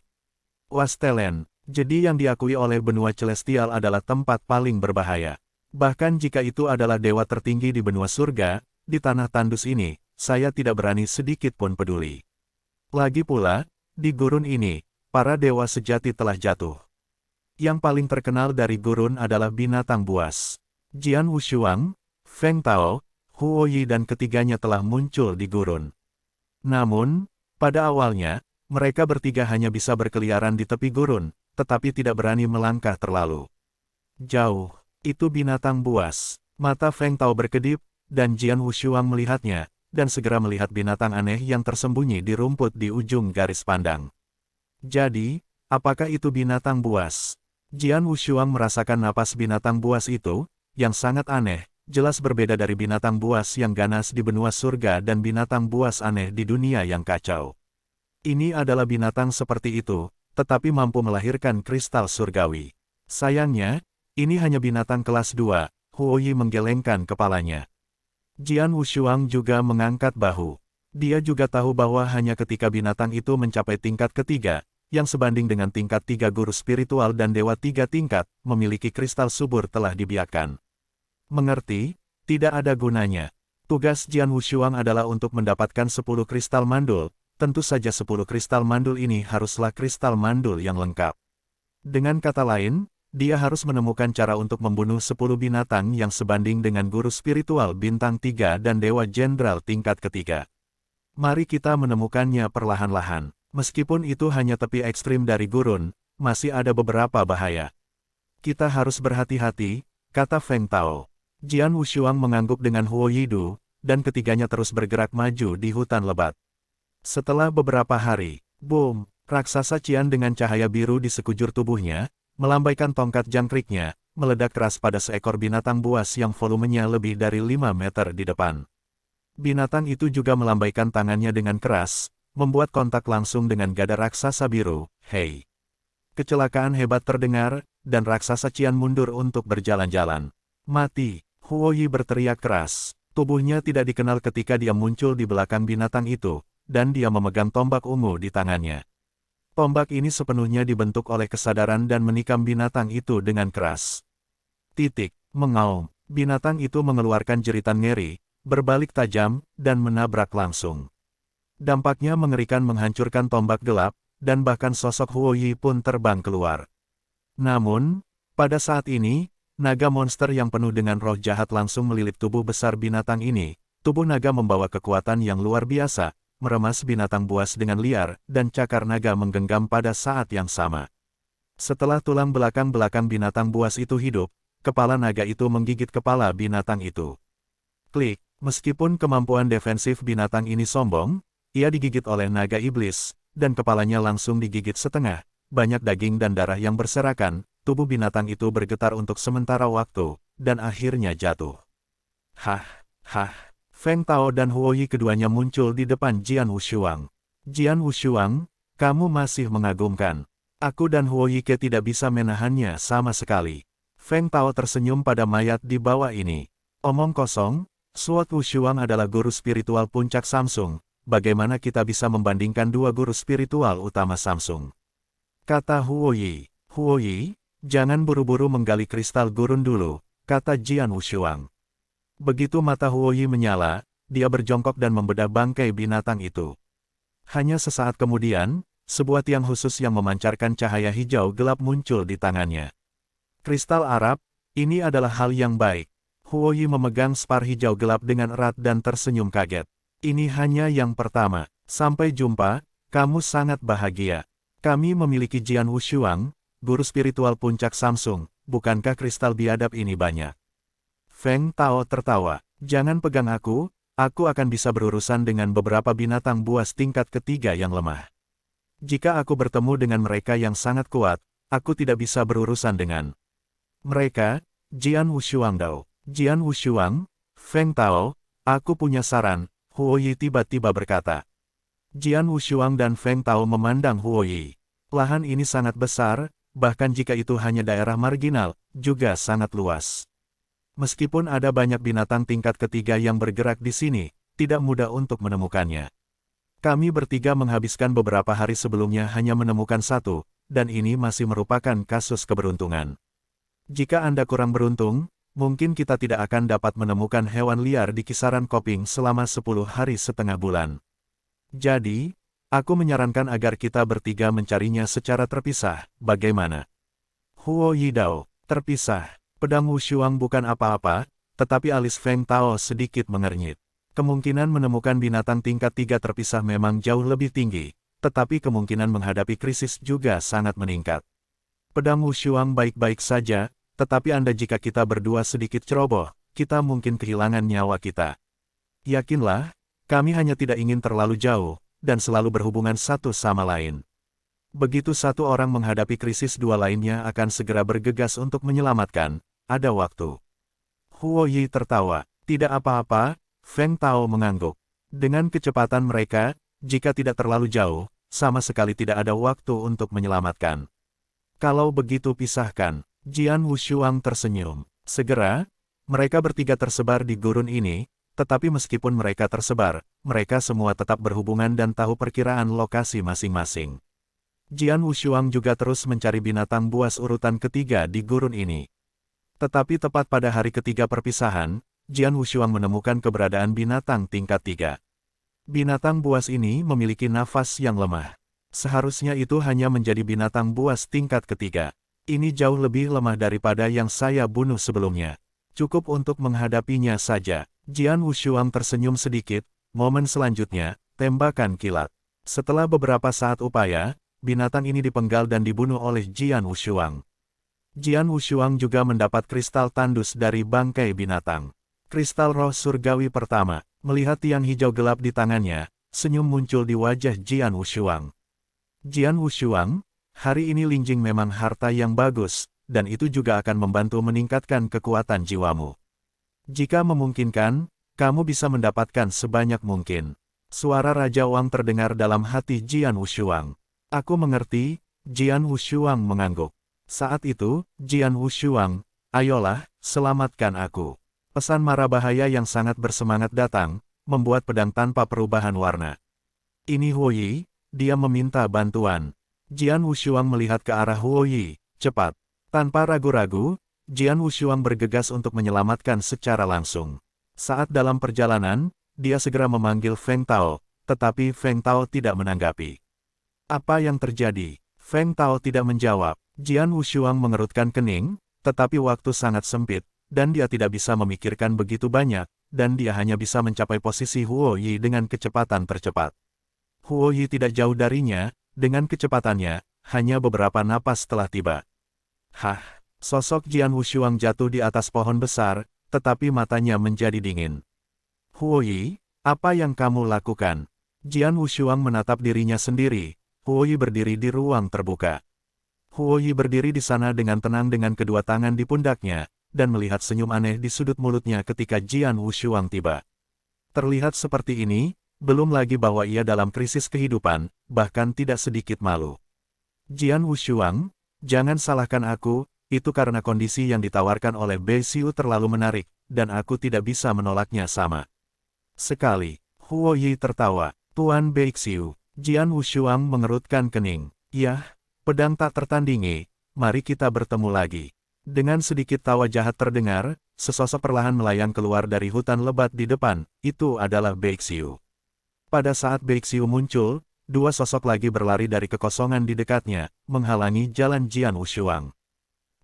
Wastelen, jadi yang diakui oleh benua celestial adalah tempat paling berbahaya. Bahkan jika itu adalah dewa tertinggi di benua surga, di tanah tandus ini, saya tidak berani sedikit pun peduli. Lagi pula, di gurun ini, para dewa sejati telah jatuh. Yang paling terkenal dari gurun adalah binatang buas. Jian Wushuang, Feng Tao, Huo Yi dan ketiganya telah muncul di gurun. Namun, pada awalnya, mereka bertiga hanya bisa berkeliaran di tepi gurun, tetapi tidak berani melangkah terlalu jauh. Itu binatang buas. Mata Feng Tao berkedip, dan Jian Wushuang melihatnya, dan segera melihat binatang aneh yang tersembunyi di rumput di ujung garis pandang. Jadi, apakah itu binatang buas? Jian Wushuang merasakan napas binatang buas itu, yang sangat aneh, jelas berbeda dari binatang buas yang ganas di benua surga dan binatang buas aneh di dunia yang kacau. Ini adalah binatang seperti itu, tetapi mampu melahirkan kristal surgawi. Sayangnya, ini hanya binatang kelas 2, Huo Yi menggelengkan kepalanya. Jian Wushuang juga mengangkat bahu. Dia juga tahu bahwa hanya ketika binatang itu mencapai tingkat ketiga, yang sebanding dengan tingkat 3 guru spiritual dan dewa 3 tingkat, memiliki kristal subur telah dibiarkan. Mengerti? Tidak ada gunanya. Tugas Jian Wushuang adalah untuk mendapatkan 10 kristal mandul, tentu saja 10 kristal mandul ini haruslah kristal mandul yang lengkap. Dengan kata lain, dia harus menemukan cara untuk membunuh 10 binatang yang sebanding dengan guru spiritual bintang 3 dan dewa jenderal tingkat ketiga. Mari kita menemukannya perlahan-lahan. Meskipun itu hanya tepi ekstrim dari gurun, masih ada beberapa bahaya. Kita harus berhati-hati, kata Feng Tao. Jian Wushuang mengangguk dengan Huo Yidu, dan ketiganya terus bergerak maju di hutan lebat. Setelah beberapa hari, boom, raksasa Qian dengan cahaya biru di sekujur tubuhnya, melambaikan tongkat jangkriknya, meledak keras pada seekor binatang buas yang volumenya lebih dari 5 meter di depan. Binatang itu juga melambaikan tangannya dengan keras, membuat kontak langsung dengan gada raksasa biru. Hei! Kecelakaan hebat terdengar, dan raksasa Qian mundur untuk berjalan-jalan. Mati! Huo Yi berteriak keras. Tubuhnya tidak dikenal ketika dia muncul di belakang binatang itu, dan dia memegang tombak ungu di tangannya. Tombak ini sepenuhnya dibentuk oleh kesadaran dan menikam binatang itu dengan keras. Mengaum. Binatang itu mengeluarkan jeritan ngeri, berbalik tajam, dan menabrak langsung. Dampaknya mengerikan menghancurkan tombak gelap, dan bahkan sosok Huo Yi pun terbang keluar. Namun, pada saat ini, naga monster yang penuh dengan roh jahat langsung melilit tubuh besar binatang ini. Tubuh naga membawa kekuatan yang luar biasa, meremas binatang buas dengan liar, dan cakar naga menggenggam pada saat yang sama. Setelah tulang belakang-belakang binatang buas itu hidup, kepala naga itu menggigit kepala binatang itu. Klik, meskipun kemampuan defensif binatang ini sombong, ia digigit oleh naga iblis, dan kepalanya langsung digigit setengah, banyak daging dan darah yang berserakan, tubuh binatang itu bergetar untuk sementara waktu, dan akhirnya jatuh. Hah. Feng Tao dan Huo Yi keduanya muncul di depan Jian Wushuang. Jian Wushuang, kamu masih mengagumkan. Aku dan Huo Yi tidak bisa menahannya sama sekali. Feng Tao tersenyum pada mayat di bawah ini. Omong kosong, Suot Wushuang adalah guru spiritual puncak Samsung. Bagaimana kita bisa membandingkan dua guru spiritual utama Samsung? Kata Huo Yi. Huo Yi, jangan buru-buru menggali kristal gurun dulu, kata Jian Wushuang. Begitu mata Huo Yi menyala, dia berjongkok dan membedah bangkai binatang itu. Hanya sesaat kemudian, sebuah tiang khusus yang memancarkan cahaya hijau gelap muncul di tangannya. Kristal Arab, ini adalah hal yang baik. Huo Yi memegang spar hijau gelap dengan erat dan tersenyum kaget. Ini hanya yang pertama. Sampai jumpa, kamu sangat bahagia. Kami memiliki Jian Wushuang, guru spiritual puncak Samsung, bukankah kristal biadab ini banyak? Feng Tao tertawa. Jangan pegang aku akan bisa berurusan dengan beberapa binatang buas tingkat ketiga yang lemah. Jika aku bertemu dengan mereka yang sangat kuat, aku tidak bisa berurusan dengan mereka. Jian Wushuang Dao. Jian Wushuang, Feng Tao, aku punya saran, Huo Yi tiba-tiba berkata. Jian Wushuang dan Feng Tao memandang Huo Yi. Lahan ini sangat besar, bahkan jika itu hanya daerah marginal, juga sangat luas. Meskipun ada banyak binatang tingkat ketiga yang bergerak di sini, tidak mudah untuk menemukannya. Kami bertiga menghabiskan beberapa hari sebelumnya hanya menemukan satu, dan ini masih merupakan kasus keberuntungan. Jika Anda kurang beruntung, mungkin kita tidak akan dapat menemukan hewan liar di kisaran Koping selama 10 hari setengah bulan. Jadi, aku menyarankan agar kita bertiga mencarinya secara terpisah, bagaimana? Huo Yi Dao, terpisah. Pedang Wushuang bukan apa-apa, tetapi alis Feng Tao sedikit mengernyit. Kemungkinan menemukan binatang tingkat 3 terpisah memang jauh lebih tinggi, tetapi kemungkinan menghadapi krisis juga sangat meningkat. Pedang Wushuang baik-baik saja, tetapi jika kita berdua sedikit ceroboh, kita mungkin kehilangan nyawa kita. Yakinlah, kami hanya tidak ingin terlalu jauh, dan selalu berhubungan satu sama lain. Begitu satu orang menghadapi krisis, dua lainnya akan segera bergegas untuk menyelamatkan. Ada waktu. Huo Yi tertawa. Tidak apa-apa, Feng Tao mengangguk. Dengan kecepatan mereka, jika tidak terlalu jauh, sama sekali tidak ada waktu untuk menyelamatkan. Kalau begitu pisahkan. Jian Wushuang tersenyum. Segera, mereka bertiga tersebar di gurun ini, tetapi meskipun mereka tersebar, mereka semua tetap berhubungan dan tahu perkiraan lokasi masing-masing. Jian Wushuang juga terus mencari binatang buas urutan ketiga di gurun ini. Tetapi tepat pada hari ketiga perpisahan, Jian Wushuang menemukan keberadaan binatang tingkat 3. Binatang buas ini memiliki nafas yang lemah. Seharusnya itu hanya menjadi binatang buas tingkat ketiga. Ini jauh lebih lemah daripada yang saya bunuh sebelumnya. Cukup untuk menghadapinya saja. Jian Wushuang tersenyum sedikit. Momen selanjutnya, tembakan kilat. Setelah beberapa saat upaya, binatang ini dipenggal dan dibunuh oleh Jian Wushuang. Jian Wushuang juga mendapat kristal tandus dari bangkai binatang. Kristal roh surgawi pertama, melihat tiang hijau gelap di tangannya, senyum muncul di wajah Jian Wushuang. Jian Wushuang, hari ini Lingjing memang harta yang bagus, dan itu juga akan membantu meningkatkan kekuatan jiwamu. Jika memungkinkan, kamu bisa mendapatkan sebanyak mungkin. Suara Raja Wang terdengar dalam hati Jian Wushuang. Aku mengerti, Jian Wushuang mengangguk. Saat itu, Jian Wushuang, ayolah, selamatkan aku. Pesan mara bahaya yang sangat bersemangat datang, membuat pedang tanpa perubahan warna. Ini Huo Yi, dia meminta bantuan. Jian Wushuang melihat ke arah Huo Yi, cepat. Tanpa ragu-ragu, Jian Wushuang bergegas untuk menyelamatkan secara langsung. Saat dalam perjalanan, dia segera memanggil Feng Tao, tetapi Feng Tao tidak menanggapi. Apa yang terjadi? Feng Tao tidak menjawab. Jian Wushuang mengerutkan kening, tetapi waktu sangat sempit, dan dia tidak bisa memikirkan begitu banyak, dan dia hanya bisa mencapai posisi Huo Yi dengan kecepatan tercepat. Huo Yi tidak jauh darinya, dengan kecepatannya, hanya beberapa napas setelah tiba. Hah, sosok Jian Wushuang jatuh di atas pohon besar, tetapi matanya menjadi dingin. Huo Yi, apa yang kamu lakukan? Jian Wushuang menatap dirinya sendiri. Huo Yi berdiri di ruang terbuka. Huo Yi berdiri di sana dengan tenang dengan kedua tangan di pundaknya, dan melihat senyum aneh di sudut mulutnya ketika Jian Wushuang tiba. Terlihat seperti ini, belum lagi bahwa ia dalam krisis kehidupan, bahkan tidak sedikit malu. Jian Wushuang, jangan salahkan aku, itu karena kondisi yang ditawarkan oleh Bei Xiu terlalu menarik, dan aku tidak bisa menolaknya sama sekali. Huo Yi tertawa. Tuan Bei Xiu. Jian Wushuang mengerutkan kening. Yah, pedang tak tertandingi, mari kita bertemu lagi. Dengan sedikit tawa jahat terdengar, sesosok perlahan melayang keluar dari hutan lebat di depan, itu adalah Bei Xiu. Pada saat Bei Xiu muncul, dua sosok lagi berlari dari kekosongan di dekatnya, menghalangi jalan Jian Wushuang.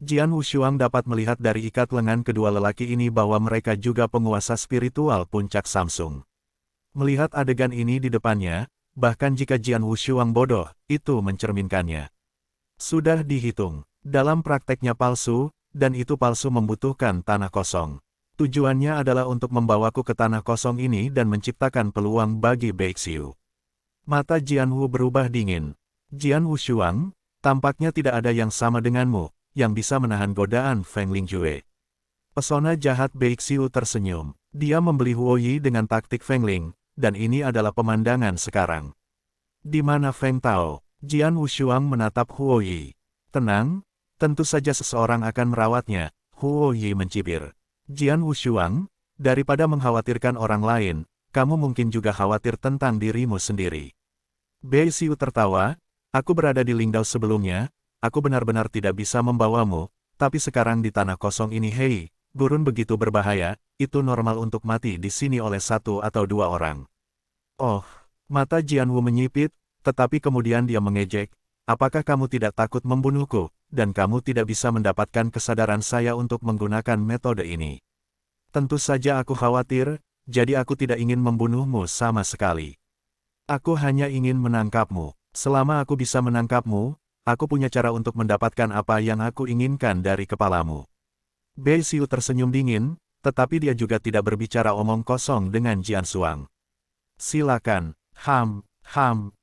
Jian Wushuang dapat melihat dari ikat lengan kedua lelaki ini bahwa mereka juga penguasa spiritual puncak Samsung. Melihat adegan ini di depannya, bahkan jika Jian Wushuang bodoh, itu mencerminkannya. Sudah dihitung. Dalam prakteknya palsu, dan itu palsu membutuhkan tanah kosong. Tujuannya adalah untuk membawaku ke tanah kosong ini dan menciptakan peluang bagi Bei Xiu. Mata Jian Wu berubah dingin. Jian Wushuang, tampaknya tidak ada yang sama denganmu, yang bisa menahan godaan Feng Lingjue. Pesona jahat Bei Xiu tersenyum. Dia membeli Huo Yi dengan taktik Feng Ling, dan ini adalah pemandangan sekarang. Di mana Feng Tao? Jian Wushuang menatap Huo Yi. Tenang. Tentu saja seseorang akan merawatnya, Huo Yi mencibir. Jian Wushuang, daripada mengkhawatirkan orang lain, kamu mungkin juga khawatir tentang dirimu sendiri. Bei Xiu tertawa, aku berada di Lingdao sebelumnya, aku benar-benar tidak bisa membawamu, tapi sekarang di tanah kosong ini hei, gurun begitu berbahaya, itu normal untuk mati di sini oleh satu atau dua orang. Oh, mata Jian Wu menyipit, tetapi kemudian dia mengejek, apakah kamu tidak takut membunuhku? Dan kamu tidak bisa mendapatkan kesadaran saya untuk menggunakan metode ini. Tentu saja aku khawatir, jadi aku tidak ingin membunuhmu sama sekali. Aku hanya ingin menangkapmu. Selama aku bisa menangkapmu, aku punya cara untuk mendapatkan apa yang aku inginkan dari kepalamu. Bei Xiu tersenyum dingin, tetapi dia juga tidak berbicara omong kosong dengan Jian Wushuang. Silakan,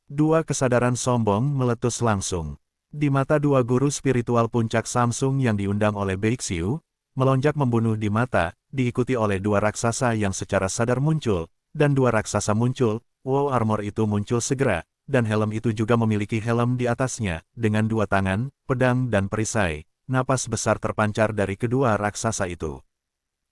dua kesadaran sombong meletus langsung. Di mata dua guru spiritual puncak Samsung yang diundang oleh Bei Xiu, melonjak membunuh di mata, diikuti oleh dua raksasa yang secara sadar muncul, dan dua raksasa muncul, wow armor itu muncul segera, dan helm itu juga memiliki helm di atasnya, dengan dua tangan, pedang dan perisai, napas besar terpancar dari kedua raksasa itu.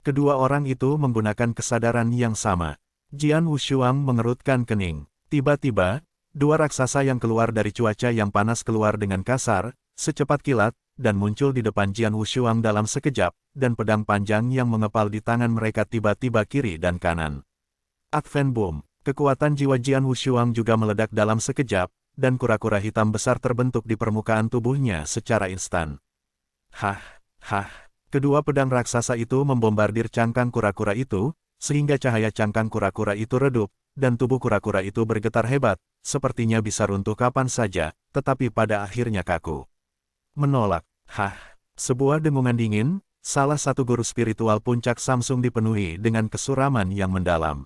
Kedua orang itu menggunakan kesadaran yang sama. Jian Wushuang mengerutkan kening. Tiba-tiba, dua raksasa yang keluar dari cuaca yang panas keluar dengan kasar, secepat kilat, dan muncul di depan Jian Wushuang dalam sekejap, dan pedang panjang yang mengepal di tangan mereka tiba-tiba kiri dan kanan. Advent Boom, kekuatan jiwa Jian Wushuang juga meledak dalam sekejap, dan kura-kura hitam besar terbentuk di permukaan tubuhnya secara instan. Kedua pedang raksasa itu membombardir cangkang kura-kura itu, sehingga cahaya cangkang kura-kura itu redup, dan tubuh kura-kura itu bergetar hebat, sepertinya bisa runtuh kapan saja, tetapi pada akhirnya kaku. Menolak. Sebuah dengungan dingin, salah satu guru spiritual puncak Samsung dipenuhi dengan kesuraman yang mendalam.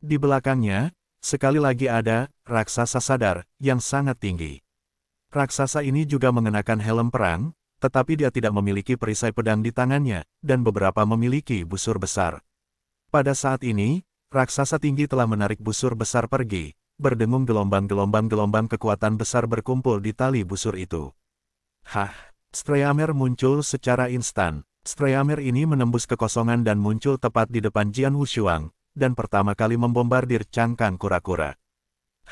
Di belakangnya, sekali lagi ada raksasa sadar yang sangat tinggi. Raksasa ini juga mengenakan helm perang, tetapi dia tidak memiliki perisai pedang di tangannya, dan beberapa memiliki busur besar. Pada saat ini, raksasa tinggi telah menarik busur besar pergi, berdengung gelombang-gelombang kekuatan besar berkumpul di tali busur itu. Hah! Streamer muncul secara instan. Streamer ini menembus kekosongan dan muncul tepat di depan Jian Wushuang, dan pertama kali membombardir cangkang kura-kura.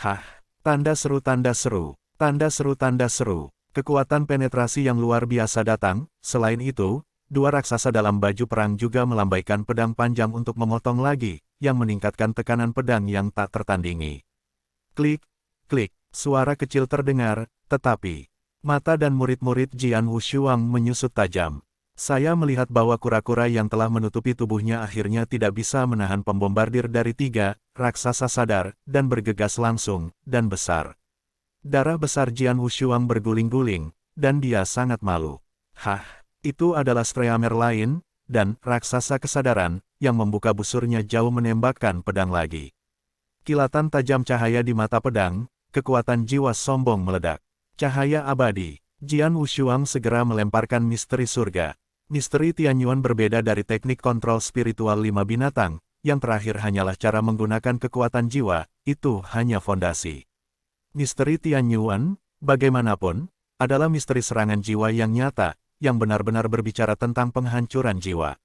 Hah! Tanda seru, tanda seru, tanda seru, tanda seru. Kekuatan penetrasi yang luar biasa datang. Selain itu, dua raksasa dalam baju perang juga melambaikan pedang panjang untuk memotong lagi, yang meningkatkan tekanan pedang yang tak tertandingi. Klik, klik, suara kecil terdengar, tetapi mata dan murid-murid Jian Wushuang menyusut tajam. Saya melihat bahwa kura-kura yang telah menutupi tubuhnya akhirnya tidak bisa menahan pembombardir dari tiga raksasa sadar, dan bergegas langsung, dan besar. Darah besar Jian Wushuang berguling-guling, dan dia sangat malu. Hah, itu adalah Streamer lain, dan raksasa kesadaran, yang membuka busurnya jauh menembakkan pedang lagi. Kilatan tajam cahaya di mata pedang, kekuatan jiwa sombong meledak. Cahaya abadi. Jian Wushuang segera melemparkan misteri surga. Misteri Tianyuan berbeda dari teknik kontrol spiritual 5 binatang, yang terakhir hanyalah cara menggunakan kekuatan jiwa, itu hanya fondasi. Misteri Tianyuan, bagaimanapun, adalah misteri serangan jiwa yang nyata, yang benar-benar berbicara tentang penghancuran jiwa.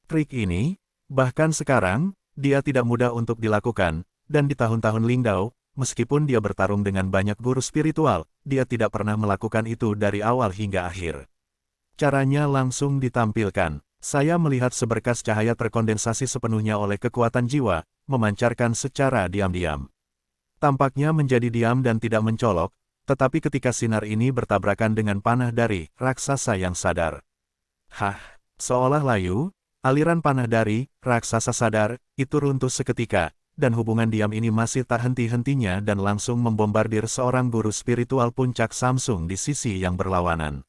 Trik ini, bahkan sekarang, dia tidak mudah untuk dilakukan, dan di tahun-tahun Lingdao, meskipun dia bertarung dengan banyak guru spiritual, dia tidak pernah melakukan itu dari awal hingga akhir. Caranya langsung ditampilkan. Saya melihat seberkas cahaya terkondensasi sepenuhnya oleh kekuatan jiwa, memancarkan secara diam-diam. Tampaknya menjadi diam dan tidak mencolok, tetapi ketika sinar ini bertabrakan dengan panah dari raksasa yang sadar. Hah, seolah layu, aliran panah dari raksasa sadar itu runtuh seketika. Dan hubungan diam ini masih tak henti-hentinya dan langsung membombardir seorang guru spiritual puncak Samsung di sisi yang berlawanan.